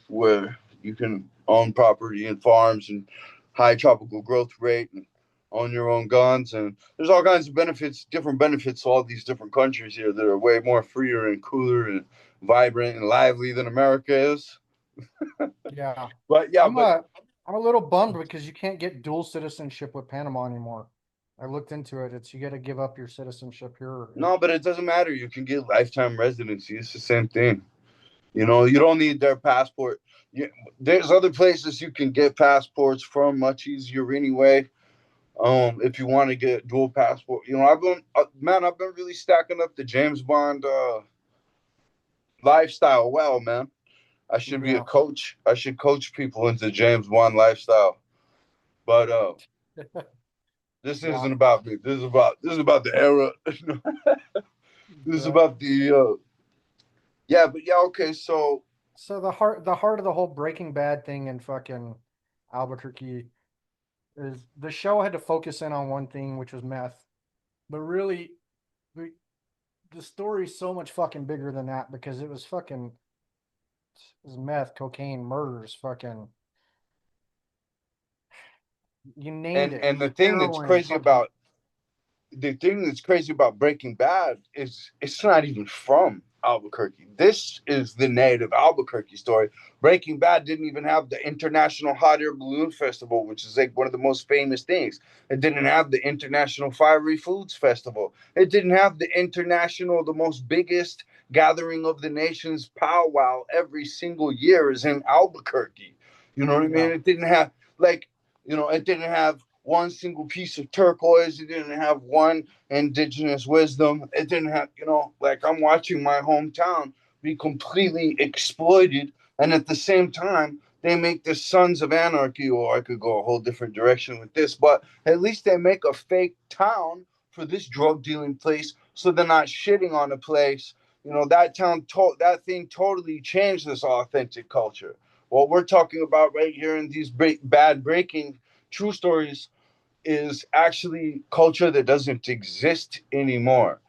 S1: where you can own property and farms and high tropical growth rate and own your own guns. And there's all kinds of benefits, different benefits to all these different countries here that are way more freer and cooler and vibrant and lively than America is.
S2: yeah.
S1: But yeah,
S2: I'm
S1: but
S2: a I'm a little bummed because you can't get dual citizenship with Panama anymore. I looked into it. It's you got to give up your citizenship here.
S1: no, but it doesn't matter. You can get lifetime residency. It's the same thing. You don't need their passport. There's other places you can get passports from much easier anyway. If you want to get dual passport, I've been really stacking up the James Bond lifestyle. Well, man, I should be a
S2: Yeah.
S1: coach. I should coach people into James Bond lifestyle. But this
S2: Yeah.
S1: isn't about me. This is about the era. This is
S2: The
S1: about the yeah, but yeah, okay, so
S2: so the heart of the whole Breaking Bad thing in fucking Albuquerque is the show had to focus in on one thing, which was meth. But really, the the story's so much fucking bigger than that because it was meth, cocaine, murders, fucking you named it.
S1: and the thing that's
S2: Heroin,
S1: crazy
S2: fucking
S1: about Breaking Bad is it's not even from Albuquerque. This is the native Albuquerque story. Breaking Bad didn't even have the International Hot Air Balloon Festival, which is like one of the most famous things. It didn't have the International Fiery Foods Festival. It didn't have the most biggest gathering of the nation's powwow every single year is in Albuquerque. You know what I
S2: yeah.
S1: mean? It didn't have like it didn't have one single piece of turquoise. It didn't have one indigenous wisdom. It didn't have, like I'm watching my hometown be completely exploited. And at the same time, they make this Sons of Anarchy, or I could go a whole different direction with this, but at least they make a fake town for this drug dealing place so they're not shitting on the place. That thing totally changed this authentic culture. What we're talking about right here in these bad breaking true stories is actually culture that doesn't exist anymore.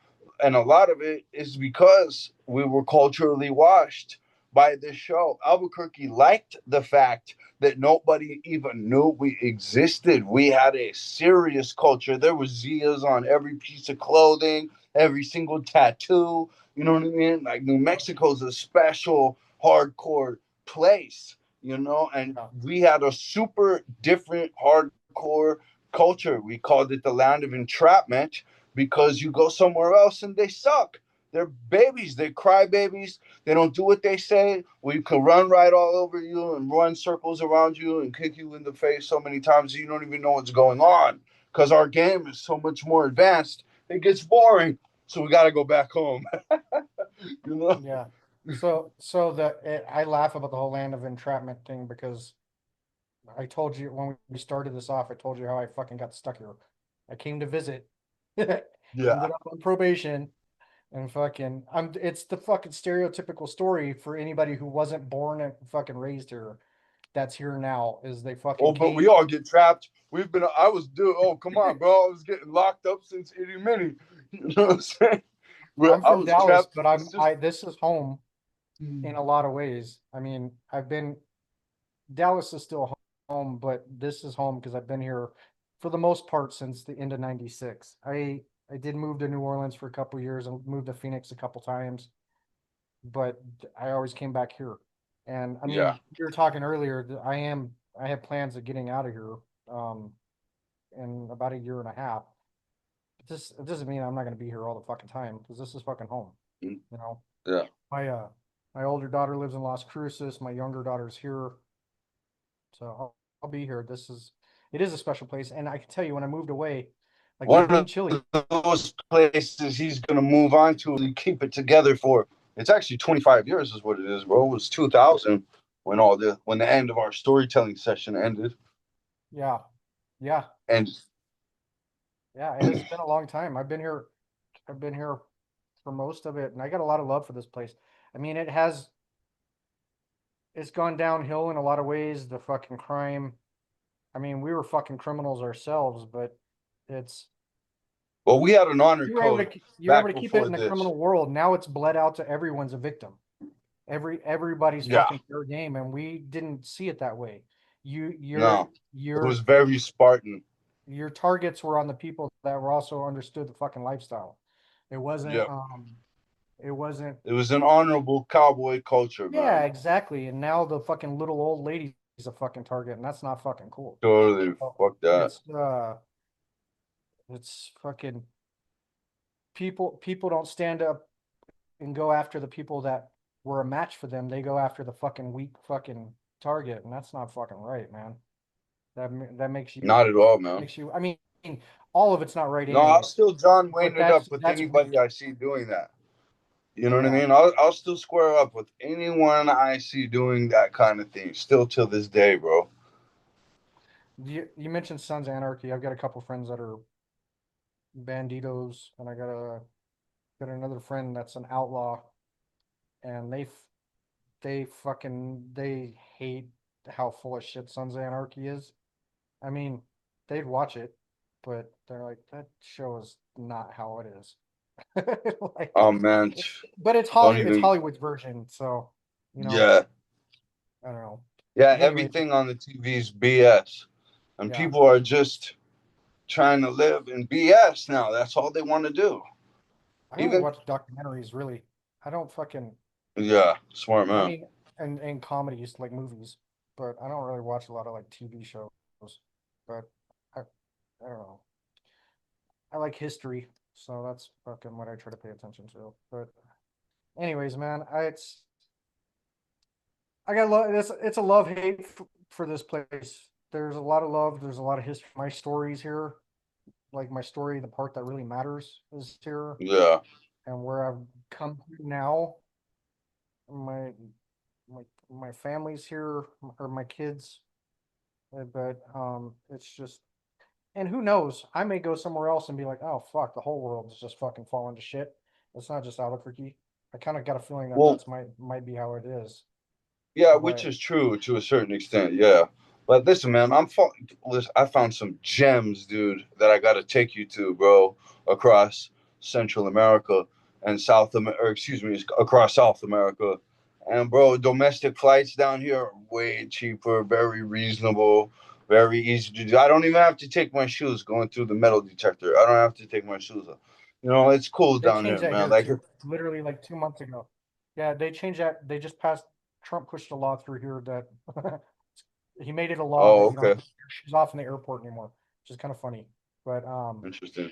S1: And a lot of it is because we were culturally washed by this show. Albuquerque liked the fact that nobody even knew we existed. We had a serious culture. There was Zias on every piece of clothing, every single tattoo. You know what I mean? Like New Mexico's a special hardcore place, and
S2: Yeah.
S1: we had a super different hardcore culture. We called it the land of entrapment because you go somewhere else and they suck. They're babies. They cry babies. They don't do what they say. We can run right all over you and run circles around you and kick you in the face so many times that you don't even know what's going on because our game is so much more advanced. It gets boring. So we got to go back home. you know?
S2: Yeah. I laugh about the whole land of entrapment thing because I told you when we started this off, I told you how I fucking got stuck here. I came to visit,
S1: Yeah.
S2: ended up on probation, and fucking it's the fucking stereotypical story for anybody who wasn't born and fucking raised here that's here now is they
S1: Oh,
S2: fucking
S1: but
S2: came.
S1: we all get trapped. I was doing, oh, come on, bro. I was getting locked up since itty mini. You know what I'm saying?
S2: I'm
S1: I
S2: from
S1: was
S2: Dallas,
S1: trapped
S2: but
S1: in the system.
S2: this is home in a lot of ways. I mean, I've been Dallas is still home, but this is home because I've been here for the most part since the end of '96. I did move to New Orleans for a couple years and moved to Phoenix a couple times, but I always came back here. And I
S1: Yeah.
S2: mean, you were talking earlier, I have plans of getting out of here um in about a year and a half. But this it doesn't mean I'm not going to be here all the fucking time because this is fucking home,
S1: Mm,
S2: you know.
S1: yeah.
S2: My my older daughter lives in Las Cruces, my younger daughter's here. So I'll be here. It is a special place. And I can tell you when I moved away, like it
S1: One
S2: being
S1: of
S2: chilly.
S1: those places he's going to move on to and keep it together for, it's actually 25 years is what it is, bro. It was 2000 when the end of our storytelling session ended.
S2: Yeah. Yeah.
S1: And
S2: Yeah. It has been a long time. I've been here for most of it, and I got a lot of love for this place. I mean, it's gone downhill in a lot of ways, the fucking crime. I mean, we were fucking criminals ourselves, but it's
S1: well, we had an honor code
S2: you were able
S1: back
S2: to keep it
S1: before
S2: in the
S1: this.
S2: criminal world. Now it's bled out to everyone's a victim. Everybody's
S1: Yeah.
S2: fucking fair game, and we didn't see it that way. You your
S1: No. It was
S2: your
S1: very Spartan.
S2: your targets were on the people that were also understood the fucking lifestyle. It wasn't
S1: Yeah.
S2: it wasn't
S1: It was an honorable cowboy culture,
S2: yeah,
S1: man.
S2: exactly. And now the fucking little old lady's a fucking target, and that's not fucking cool.
S1: Totally.
S2: Oh,
S1: Fuck that.
S2: it's fucking people don't stand up and go after the people that were a match for them. They go after the fucking weak fucking target, and that's not fucking right, man. That
S1: Not at all, man.
S2: makes you. I mean, all of it's not right
S1: No, I'll
S2: anyway.
S1: still John Wayne
S2: But
S1: it up with
S2: that's
S1: anybody
S2: weak.
S1: I see doing that. You know what I
S2: Yeah.
S1: mean? I'll still square up with anyone I see doing that kind of thing. Still till this day, bro.
S2: You mentioned Sons of Anarchy. I've got a couple friends that are banditos, and I got got another friend that's an outlaw, and they hate how full of shit Sons of Anarchy is. I mean, they'd watch it, but they're like, that show is not how it is. Like,
S1: Oh man,
S2: but
S1: don't
S2: It's
S1: even.
S2: Hollywood's version, so you know,
S1: Yeah,
S2: I don't know.
S1: yeah.
S2: But anyway,
S1: Everything on the TV is BS, and
S2: yeah,
S1: people are just trying to live in BS now. That's all they want to do.
S2: I only
S1: Even
S2: watch documentaries really. I don't fucking,
S1: yeah, smart
S2: I
S1: man.
S2: mean, and comedies like movies, but I don't really watch a lot of like TV shows. But I I don't know. I like history, so that's fucking what I try to pay attention to. But anyways, man, I got love. It's a love hate for this place. There's a lot of love. There's a lot of history. My stories here, like my story, the part that really matters is here,
S1: Yeah,
S2: and where I've come to now. My my family's here, or my kids, but it's just, and who knows? I may go somewhere else and be like, oh fuck, the whole world is just fucking falling to shit. It's not just Albuquerque. I kind of got a feeling that
S1: well,
S2: that's might be how it is.
S1: yeah, which
S2: But
S1: is true to a certain extent. Yeah, but listen, man, listen, I found some gems, dude, that I got to take you to, bro, across Central America and or excuse me, across South America. And bro, domestic flights down here are way cheaper, very reasonable, very easy to do. I don't even have to take my shoes going through the metal detector. I don't have to take my shoes off. It's cool
S2: they
S1: down
S2: changed
S1: here,
S2: that
S1: man.
S2: here
S1: Like,
S2: too. Literally like 2 months ago. Yeah, they changed that. They just passed. Trump pushed a law through here that he made it a law that
S1: oh,
S2: you don't have
S1: okay,
S2: to take your shoes off in the airport anymore, which is kind of funny. But
S1: interesting.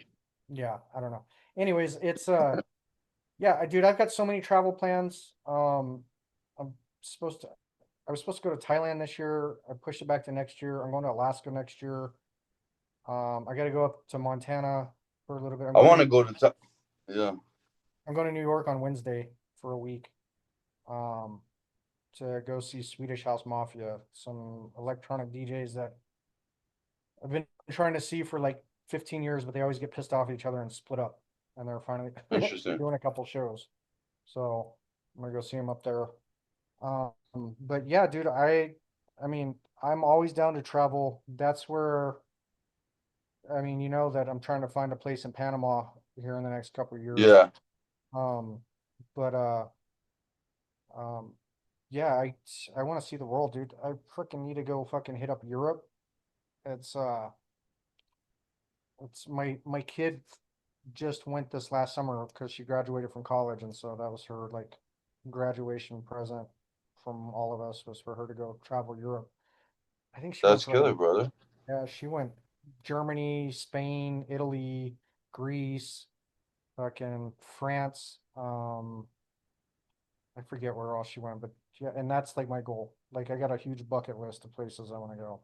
S2: yeah, I don't know. Anyways, yeah, dude, I've got so many travel plans. I'm supposed to I was supposed to go to Thailand this year. I pushed it back to next year. I'm going to Alaska next year. I got to go up to Montana for a little bit.
S1: I want to go to, yeah.
S2: I'm going to New York on Wednesday for a week. Um, to go see Swedish House Mafia, some electronic DJs that I've been trying to see for like 15 years, but they always get pissed off at each other and split up. And they're finally
S1: Interesting.
S2: doing a couple shows. So I'm gonna go see them up there. But yeah, dude, I mean, I'm always down to travel. That's where, I mean, you know that I'm trying to find a place in Panama here in the next couple of years.
S1: Yeah,
S2: Um, but um, yeah, I want to see the world, dude. I fucking need to go fucking hit up Europe. It's uh, it's my kid just went this last summer because she graduated from college, and so that was her like graduation present from all of us, was for her to go travel Europe. I think she went
S1: that's
S2: to like,
S1: killer, brother.
S2: yeah, she went Germany, Spain, Italy, Greece, fucking France. I forget where else she went, but yeah, and that's like my goal. Like I got a huge bucket list of places I want to go.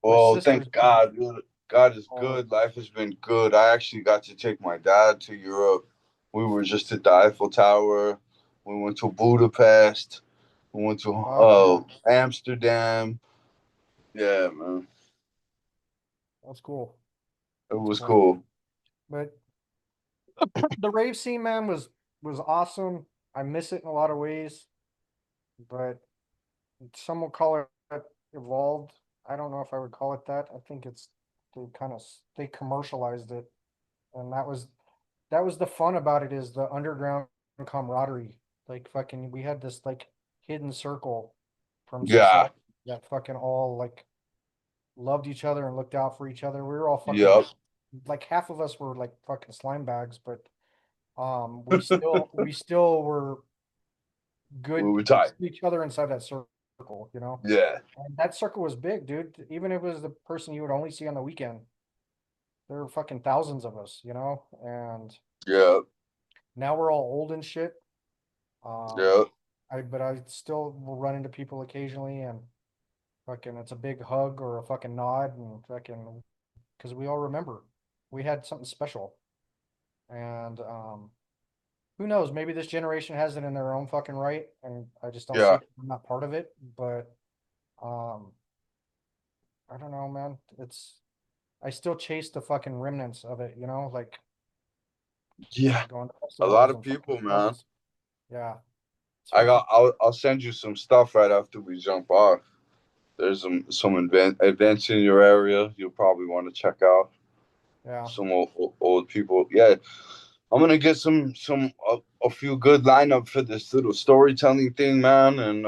S2: My
S1: Oh,
S2: sister's
S1: thank
S2: been
S1: God, dude. God is
S2: all
S1: good. Life has been good. I actually got to take my dad to Europe. We were just at the Eiffel Tower. We went to Budapest. We went to
S2: fuck yeah,
S1: Amsterdam. Yeah, man.
S2: that's cool.
S1: It
S2: That's
S1: was
S2: cool.
S1: cool.
S2: But the rave scene, man, was awesome. I miss it in a lot of ways, but some will call it evolved. I don't know if I would call it that. I think it's they commercialized it, and that was the fun about it, is the underground camaraderie. Like fucking, we had this like hidden circle from
S1: Yeah.
S2: society that fucking all like loved each other and looked out for each other. We were all fucking,
S1: Yep.
S2: like half of us were like fucking slime bags, but we still were
S1: We
S2: good
S1: were tight.
S2: to each other inside that circle, you know?
S1: Yeah.
S2: And that circle was big, dude. Even if it was the person you would only see on the weekend, there were fucking thousands of us, you know? And
S1: Yeah.
S2: now we're all old and shit. Um,
S1: Yeah.
S2: but I still will run into people occasionally, and fucking it's a big hug or a fucking nod, and fucking, because we all remember we had something special. And who knows, maybe this generation has it in their own fucking right, and I just don't see
S1: Yeah.
S2: it. I'm not part of it, but um I don't know, man. I still chase the fucking remnants of it, you know? Like
S1: Yeah,
S2: going to
S1: a lot
S2: festivals
S1: of
S2: and fucking
S1: people, man.
S2: clubs. Yeah, it's
S1: I
S2: fucking
S1: got. I'll send you some stuff right after we jump off. There's some events in your area you'll probably want to check out.
S2: yeah.
S1: Some old people. Yeah, I'm gonna get a few good lineup for this little storytelling thing, man, and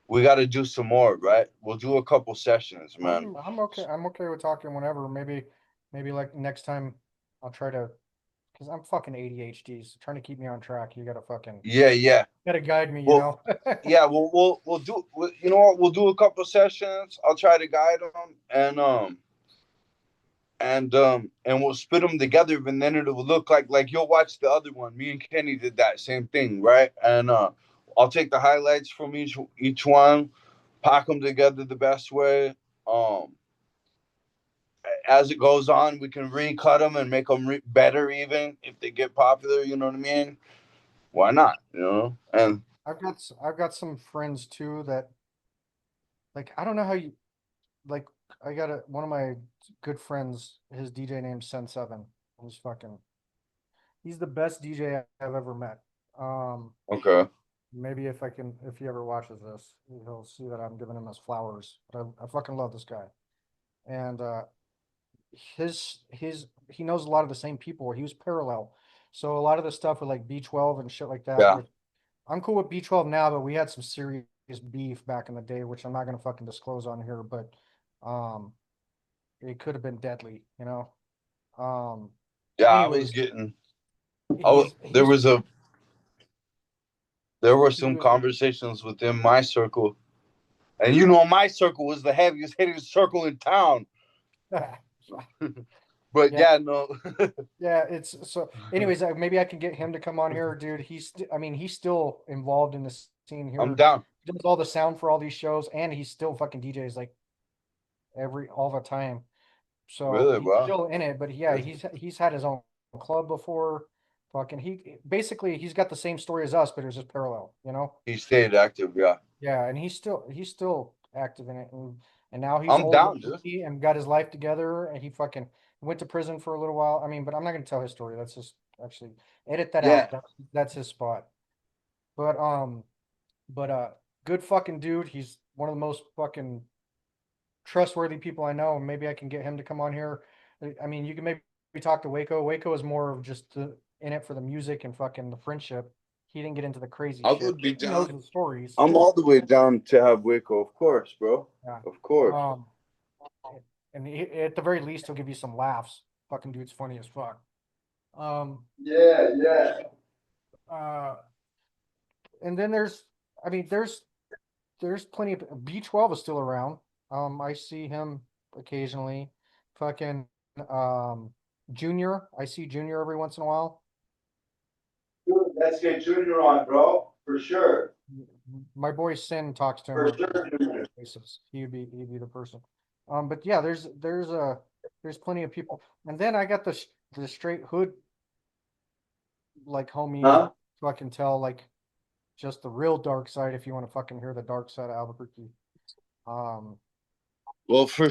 S1: we got to do some more, right? We'll do a couple sessions, man.
S2: I'm okay. I'm okay with talking whenever. Maybe like next time I'll try to because I'm fucking ADHD. So trying to keep me on track. You gotta fucking
S1: Yeah, yeah.
S2: gotta guide me. You
S1: Well,
S2: know.
S1: yeah. We'll do. You know what? We'll do a couple sessions. I'll try to guide them, and we'll spit them together, and then it'll look like you'll watch the other one. Me and Kenny did that same thing, right? And I'll take the highlights from each one, pack them together the best way. Um, as it goes on, we can recut them and make them better, even if they get popular. You know what I mean? Why not? You know? And
S2: I've got some friends too that like I don't know how you like I got one of my good friends, his DJ named Sen7. He's fucking he's the best DJ I've ever met. Um
S1: okay,
S2: maybe if he ever watches this, he'll see that I'm giving him his flowers. But I fucking love this guy. And he knows a lot of the same people. He was parallel. So a lot of the stuff with like B12 and shit like that,
S1: yeah,
S2: which I'm cool with B12 now, but we had some serious beef back in the day, which I'm not gonna fucking disclose on here, but um it could have been deadly, you know. Um
S1: yeah. I was
S2: anyways,
S1: getting. There
S2: he's
S1: was a there were
S2: he
S1: some
S2: was
S1: conversations within my circle. And you know, my circle was the heaviest hitting circle in town. But
S2: yeah,
S1: yeah, no.
S2: yeah, it's so anyways, maybe I can get him to come on here, dude. I mean, he's still involved in the scene
S1: I'm
S2: here.
S1: down.
S2: He does all the sound for all these shows, and he's still fucking DJs like all the time. So
S1: Really,
S2: he's
S1: bro.
S2: still in it, but yeah, he's had his own club before. Fucking he basically he's got the same story as us, but it was just parallel, you know?
S1: He stayed active, yeah.
S2: Yeah, and he's still active in it, and now he's
S1: I'm
S2: old
S1: down,
S2: like
S1: dude.
S2: me and got his life together, and he fucking went to prison for a little while. I mean, but I'm not gonna tell his story. That's just actually edit that
S1: Yeah.
S2: out. That's his spot. But good fucking dude. He's one of the most fucking trustworthy people I know, and maybe I can get him to come on here. I mean, you can maybe talk to Waco. Waco is more of just in it for the music and fucking the friendship. He didn't get into the crazy
S1: I
S2: shit.
S1: would be
S2: He knows
S1: down.
S2: the stories.
S1: I'm all the way down to have Waco, of course, bro.
S2: Yeah.
S1: Of course.
S2: Um, and at the very least, he'll give you some laughs. Fucking dude's funny as fuck. Um,
S1: Yeah, yeah.
S2: uh, and then I mean, there's plenty of B12 is still around. I see him occasionally. Fucking um, Junior, I see Junior every once in a while.
S1: Dude, let's get Junior on, bro. For sure.
S2: My boy Sin talks to him
S1: For
S2: on
S1: sure, Junior.
S2: basis. He'd be the person. But yeah, there's plenty of people, and then I got the straight hood like homies
S1: Huh?
S2: that fucking tell like just the real dark side if you want to fucking hear the dark side of Albuquerque. Um,
S1: Well, for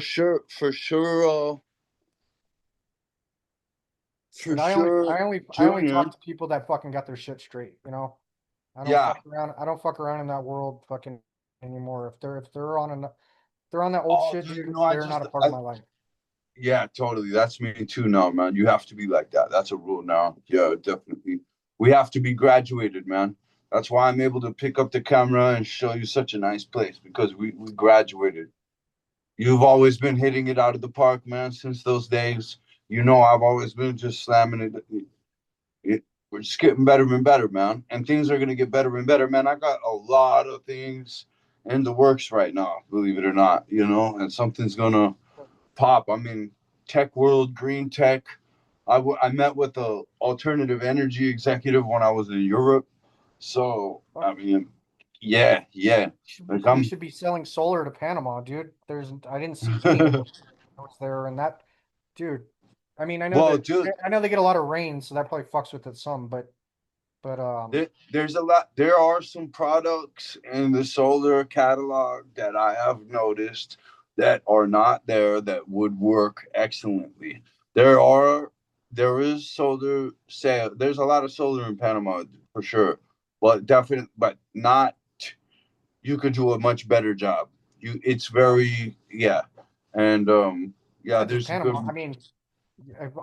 S2: and I only
S1: sure,
S2: I only
S1: Junior.
S2: talk to people that fucking got their shit straight, you know.
S1: Yeah.
S2: I don't fuck around in that world fucking anymore. If they're they're on that old
S1: Oh,
S2: shit,
S1: dude,
S2: dude,
S1: no,
S2: they're not a part of my life.
S1: yeah, totally. That's me too now, man. You have to be like that. That's a rule now. Yeah, definitely. We have to be graduated, man. That's why I'm able to pick up the camera and show you such a nice place because we graduated. You've always been hitting it out of the park, man, since those days. You know, I've always been just slamming it. We're just getting better and better, man. And things are going to get better and better, man. I got a lot of things in the works right now, believe it or not, you know, and something's going to pop. I mean, tech world, green tech. I met with a alternative energy executive when I was in Europe. So,
S2: Fuck,
S1: I mean, yeah, yeah. Like
S2: we
S1: I'm,
S2: should be selling solar to Panama, dude. I didn't see any of those notes there, and that, dude. I mean,
S1: well, dude,
S2: I know they get a lot of rain, so that probably fucks with it some, but
S1: there's a lot. There are some products in the solar catalog that I have noticed that are not there that would work excellently. There are. there is solar sale. There's a lot of solar in Panama for sure, but definitely, but not. You could do a much better job. It's very, yeah, and
S2: It's
S1: yeah.
S2: not just
S1: There's a good,
S2: Panama. I mean,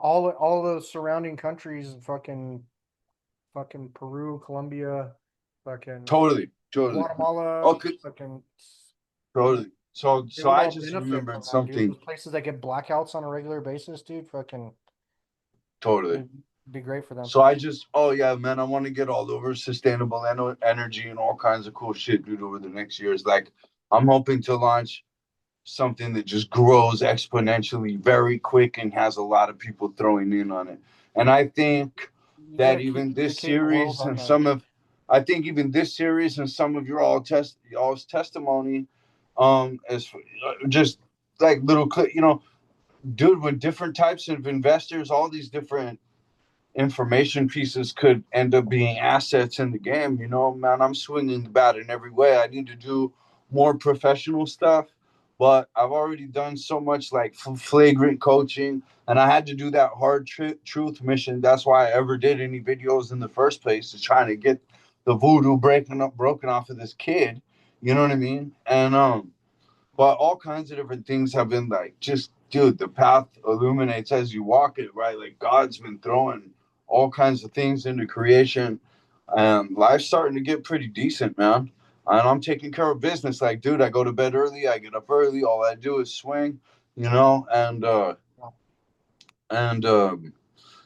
S2: all the surrounding countries, fucking Peru, Colombia, fucking
S1: totally, totally.
S2: Guatemala,
S1: Okay,
S2: fucking
S1: totally.
S2: they
S1: So
S2: would
S1: I
S2: all
S1: just
S2: benefit
S1: remembered
S2: from that, dude.
S1: something.
S2: Those places that get blackouts on a regular basis, dude, fucking
S1: Totally.
S2: it'd be great for them.
S1: So I just, oh yeah, man, I want to get all over sustainable energy and all kinds of cool shit, dude, over the next years. Like, I'm hoping to launch something that just grows exponentially very quick and has a lot of people throwing in on it. And I think
S2: You
S1: that
S2: gotta keep
S1: even this
S2: educating the world
S1: series
S2: on
S1: and
S2: the.
S1: some of, I think even this series and some of your y'all's testimony, is just like little clip, dude, with different types of investors, all these different information pieces could end up being assets in the game. Man, I'm swinging the bat in every way. I need to do more professional stuff, but I've already done so much like flagrant coaching, and I had to do that hard truth mission. That's why I ever did any videos in the first place, to trying to get the voodoo broken off of this kid. You know what I mean? And but all kinds of different things have been like, just dude, the path illuminates as you walk it, right? Like God's been throwing all kinds of things into creation, and life's starting to get pretty decent, man. And I'm taking care of business. Like, dude, I go to bed early, I get up early, all I do is swing, and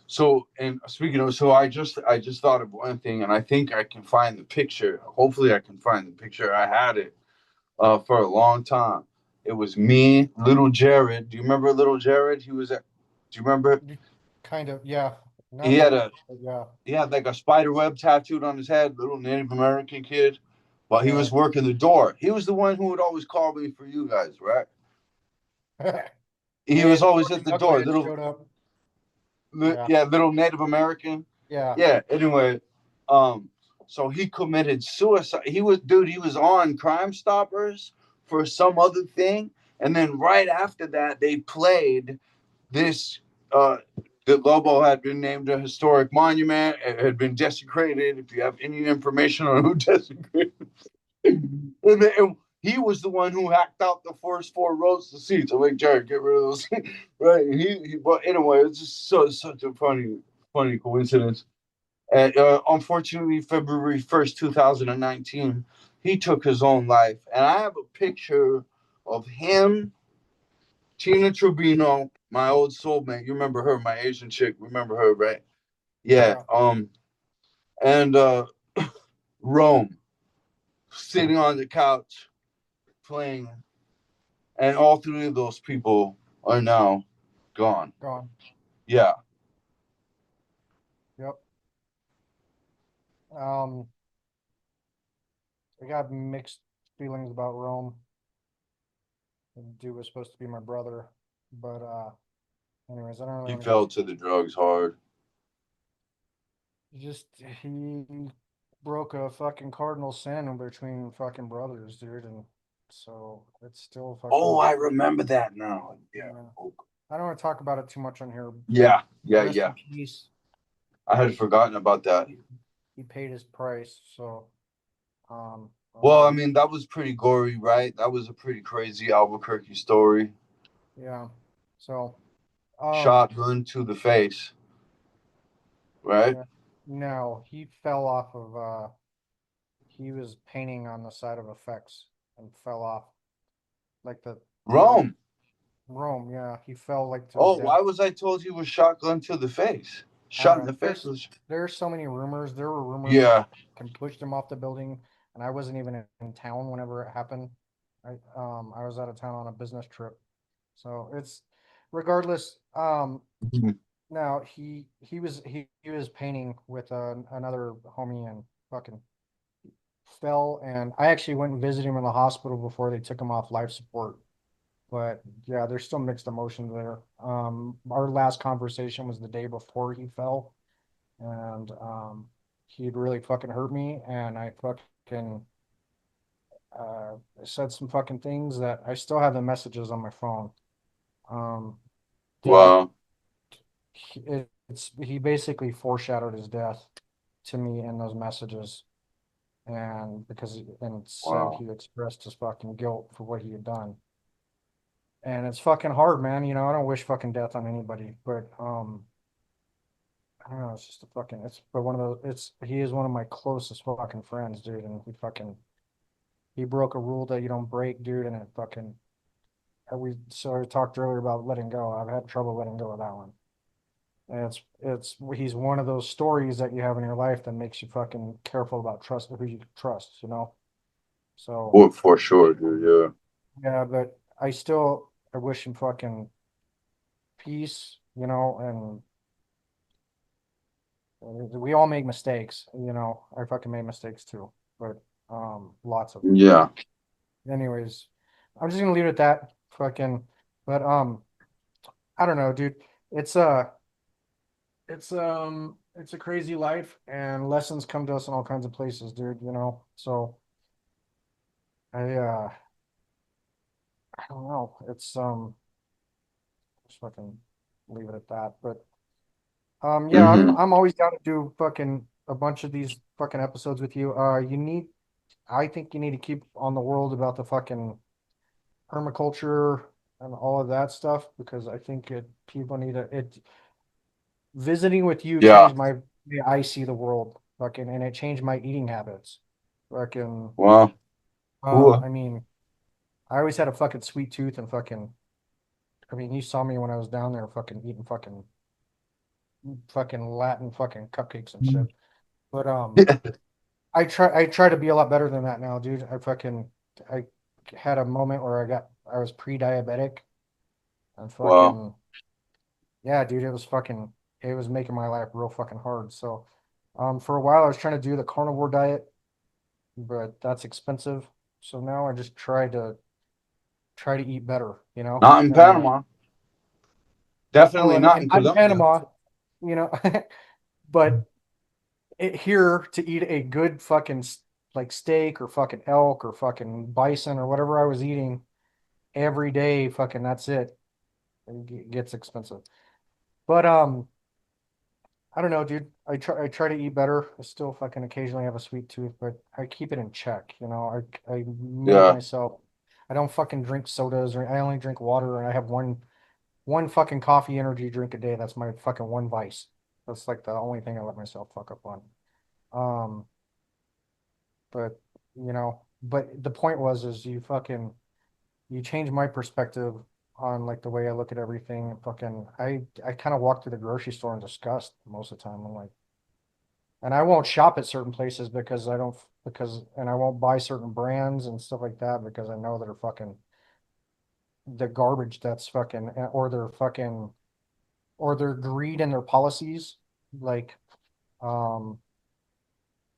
S1: so, and speaking of, so I just thought of one thing, and I think I can find the picture. Hopefully I can find the picture. I had it for a long time. It was me, little Jared. Do you remember little Jared? Do you remember?
S2: Kind of, yeah.
S1: He
S2: Not
S1: had
S2: much,
S1: a
S2: but yeah,
S1: he had like a spider web tattooed on his head, little Native American kid. While he
S2: yeah.
S1: was working the door, he was the one who would always call me for you guys, right? He
S2: Yeah,
S1: was
S2: the
S1: always at
S2: fucking
S1: the door,
S2: knucklehead
S1: little,
S2: showed up. Yeah,
S1: yeah, little Native American.
S2: yeah.
S1: Yeah. Anyway, um, so he committed suicide. He was on Crime Stoppers for some other thing, and then right after that, they played this. Uh, the Lobo had been named a historic monument. It had been desecrated. If you have any information on who desecrated, and he was the one who hacked out the first four rows of seats. I'm like, Jared, get rid of those. Right? But anyway, it's just such a funny coincidence. And unfortunately, February 1st, 2019, he took his own life. And I have a picture of him, Tina Trubino, my old soulmate. You remember her, my Asian chick. Remember her, right? Yeah.
S2: Yeah.
S1: And Rome sitting on the couch playing. And all three of those people are now gone.
S2: Gone.
S1: Yeah.
S2: Yep. Um, I got mixed feelings about Rome. The dude was supposed to be my brother, but anyways, I don't really
S1: He
S2: want to get
S1: fell to the drugs hard.
S2: just he broke a fucking cardinal sin between fucking brothers, dude, and so it's still
S1: Oh,
S2: fucking.
S1: I remember that now. Yeah.
S2: Yeah. I don't want to talk about it too much on here.
S1: Yeah. Yeah.
S2: Rest
S1: Yeah.
S2: in peace.
S1: I had forgotten about that.
S2: He paid his price, so um,
S1: Well, I
S2: um,
S1: mean, that was pretty gory, right? That was a pretty crazy Albuquerque story.
S2: yeah. So um,
S1: Shotgun to the face, right?
S2: yeah. No, he fell off of he was painting on the side of effects and fell off like the literally
S1: Rome.
S2: Rome, yeah. He fell like to his
S1: Oh,
S2: death.
S1: why was I told he was shotgun to the face?
S2: I don't
S1: Shot in
S2: know.
S1: the face was.
S2: There's so many rumors. There were rumors that
S1: Yeah.
S2: can push him off the building, and I wasn't even in town whenever it happened. I was out of town on a business trip. So it's regardless, now he was painting with another homie and fucking fell, and I actually went and visited him in the hospital before they took him off life support. But yeah, there's still mixed emotions there. Our last conversation was the day before he fell, and he'd really fucking hurt me, and I fucking said some fucking things that I still have the messages on my phone. Um, dude,
S1: Wow.
S2: he basically foreshadowed his death to me in those messages, and and said
S1: Wow.
S2: he expressed his fucking guilt for what he had done. And it's fucking hard, man. I don't wish fucking death on anybody, but I don't know. It's just a fucking. It's but one of those. He is one of my closest fucking friends, dude, and he broke a rule that you don't break, dude, and it fucking. We sort of talked earlier about letting go. I've had trouble letting go of that one. And he's one of those stories that you have in your life that makes you fucking careful about trust who you trust. So
S1: For sure, dude.
S2: yeah, but I wish him fucking peace, and we all make mistakes, I fucking made mistakes too, but lots of them.
S1: Yeah.
S2: Anyways, I'm just gonna leave it at that. Fucking, but I don't know, dude. It's it's a crazy life, and lessons come to us in all kinds of places, dude. So I I don't know. It's just fucking leave it at that. But yeah,
S1: Hmm.
S2: I'm always down to do fucking a bunch of these fucking episodes with you. I think you need to keep on the world about the fucking permaculture and all of that stuff, because I think people need it. Visiting with you
S1: Yeah.
S2: changed my way I see the world, fucking, and it changed my eating habits. Fucking,
S1: Well, cool.
S2: I mean, I always had a fucking sweet tooth and fucking. I mean, you saw me when I was down there, fucking eating fucking Latin fucking cupcakes and shit. But I try to be a lot better than that now, dude. I had a moment where I was pre-diabetic, and
S1: Wow.
S2: fucking yeah, dude, it was making my life real fucking hard. So for a while I was trying to do the carnivore diet, but that's expensive. So now I just try to eat better,
S1: Not in
S2: and
S1: Panama. Definitely
S2: and,
S1: not
S2: and
S1: in
S2: not in
S1: Colombia.
S2: Panama, you know, but here to eat a good fucking like steak or fucking elk or fucking bison or whatever I was eating every day, fucking that's it. It gets expensive. But I don't know, dude. I try to eat better. I still fucking occasionally have a sweet tooth, but I keep it in check. I make
S1: Yeah.
S2: myself. I don't fucking drink sodas, or I only drink water, and I have one fucking coffee energy drink a day. That's my fucking one vice. That's like the only thing I let myself fuck up on. Um, but but the point is you change my perspective on like the way I look at everything. Fucking, I kind of walk through the grocery store in disgust most of the time. I'm like, and I won't shop at certain places because I don't because and I won't buy certain brands and stuff like that because I know they're fucking the garbage that's fucking or their greed and their policies. Like um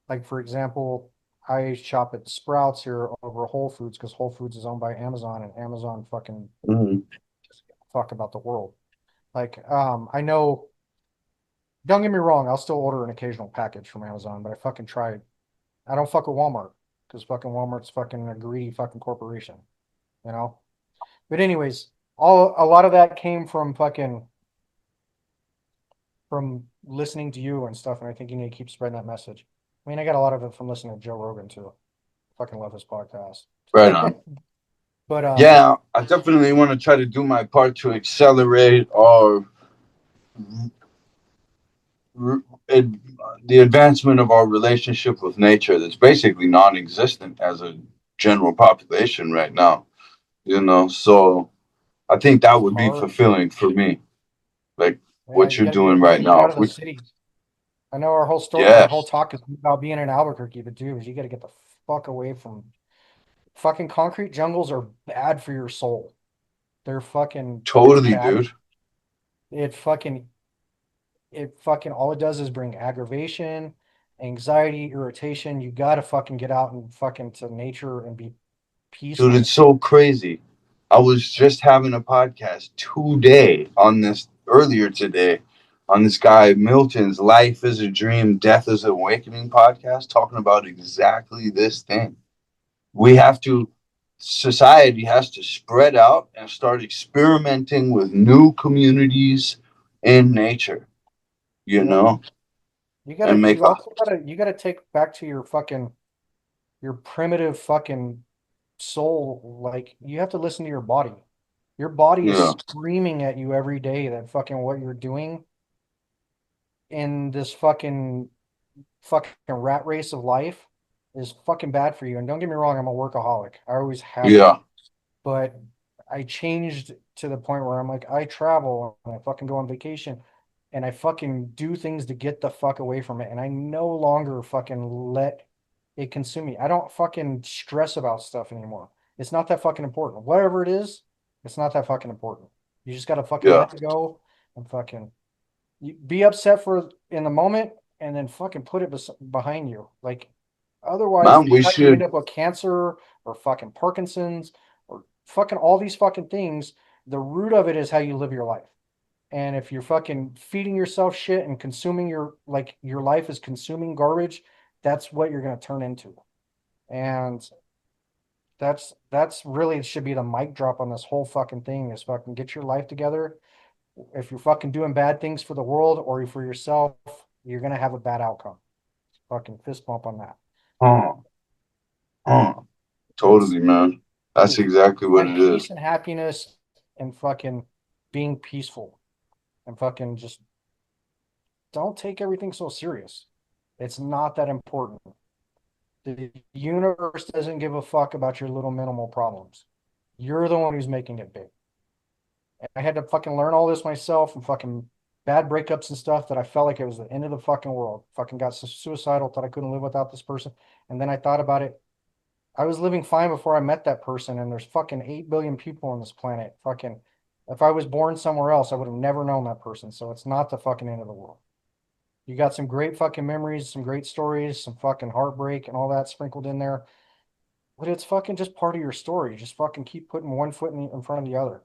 S2: like for example, I shop at Sprouts here over Whole Foods because Whole Foods is owned by Amazon, and Amazon fucking
S1: Hmm.
S2: doesn't give a fuck about the world. Like I know, don't get me wrong, I'll still order an occasional package from Amazon, but I don't fuck with Walmart because fucking Walmart's fucking a greedy fucking corporation, you know? But anyways, a lot of that came from listening to you and stuff, and I think you need to keep spreading that message. I mean, I got a lot of it from listening to Joe Rogan too. Fucking love his podcast.
S1: Right on.
S2: But
S1: Yeah, I definitely want to try to do my part to accelerate our r- ad- the advancement of our relationship with nature that's basically non-existent as a general population right now. So I think that
S2: it's
S1: would be
S2: hard.
S1: fulfilling for me, like
S2: Yeah,
S1: what
S2: you
S1: you're
S2: got to
S1: doing right
S2: get
S1: now.
S2: out of
S1: If
S2: the
S1: we,
S2: city. I know our whole
S1: yes,
S2: talk is about being in Albuquerque, but dude, you got to get the fuck away from fucking concrete jungles are bad for your soul. They're fucking
S1: totally,
S2: bad.
S1: dude.
S2: It fucking all it does is bring aggravation, anxiety, irritation. You gotta fucking get out and fucking to nature and be
S1: Dude, it's
S2: peaceful.
S1: so crazy. I was just having a podcast today on this earlier today on this guy Milton's Life is a Dream, Death is Awakening podcast, talking about exactly this thing. We have to, society has to spread out and start experimenting with new communities in nature. you
S2: Yeah.
S1: know, and make
S2: You also gotta take back to your primitive fucking soul. Like you have to listen to your body. Your body is
S1: yeah,
S2: screaming at you every day that fucking what you're doing in this fucking rat race of life is fucking bad for you. And don't get me wrong, I'm a workaholic. I always have been.
S1: yeah,
S2: But I changed to the point where I'm like, I travel and I fucking go on vacation and I fucking do things to get the fuck away from it. And I no longer fucking let it consume me. I don't fucking stress about stuff anymore. It's not that fucking important. Whatever it is, it's not that fucking important. You just gotta fucking
S1: yeah.
S2: let it go and fucking be upset for in the moment and then fucking put it behind you. Like otherwise,
S1: Man,
S2: this is
S1: we
S2: how you end
S1: should.
S2: up with cancer or fucking Parkinson's or fucking all these fucking things. The root of it is how you live your life. And if you're fucking feeding yourself shit and consuming your life is consuming garbage, that's what you're gonna turn into. And that's really should be the mic drop on this whole fucking thing is fucking get your life together. If you're fucking doing bad things for the world or for yourself, you're gonna have a bad outcome. Fucking fist bump on that.
S1: Huh, huh.
S2: It's
S1: Totally, man. That's exactly what
S2: find
S1: it is.
S2: peace and happiness and fucking being peaceful and fucking just don't take everything so serious. It's not that important. The universe doesn't give a fuck about your little minimal problems. You're the one who's making it big. I had to fucking learn all this myself and fucking bad breakups and stuff that I felt like it was the end of the fucking world. Fucking got suicidal, thought I couldn't live without this person. And then I thought about it. I was living fine before I met that person, and there's fucking 8 billion people on this planet. Fucking, if I was born somewhere else, I would have never known that person. So it's not the fucking end of the world. You got some great fucking memories, some great stories, some fucking heartbreak and all that sprinkled in there. But it's fucking just part of your story. Just fucking keep putting one foot in front of the other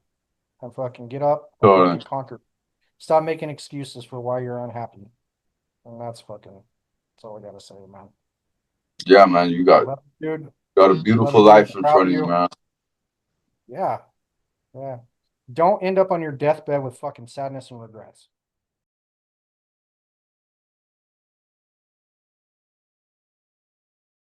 S2: and fucking get up and
S1: Totally.
S2: fucking conquer. Stop making excuses for why you're unhappy. And that's all I gotta say, man.
S1: Yeah, man. You got
S2: Love you, dude.
S1: got a
S2: Love
S1: beautiful
S2: you, dude.
S1: life in
S2: Proud
S1: front
S2: of
S1: of you,
S2: you.
S1: man.
S2: Yeah. Yeah. Don't end up on your deathbed with fucking sadness and regrets.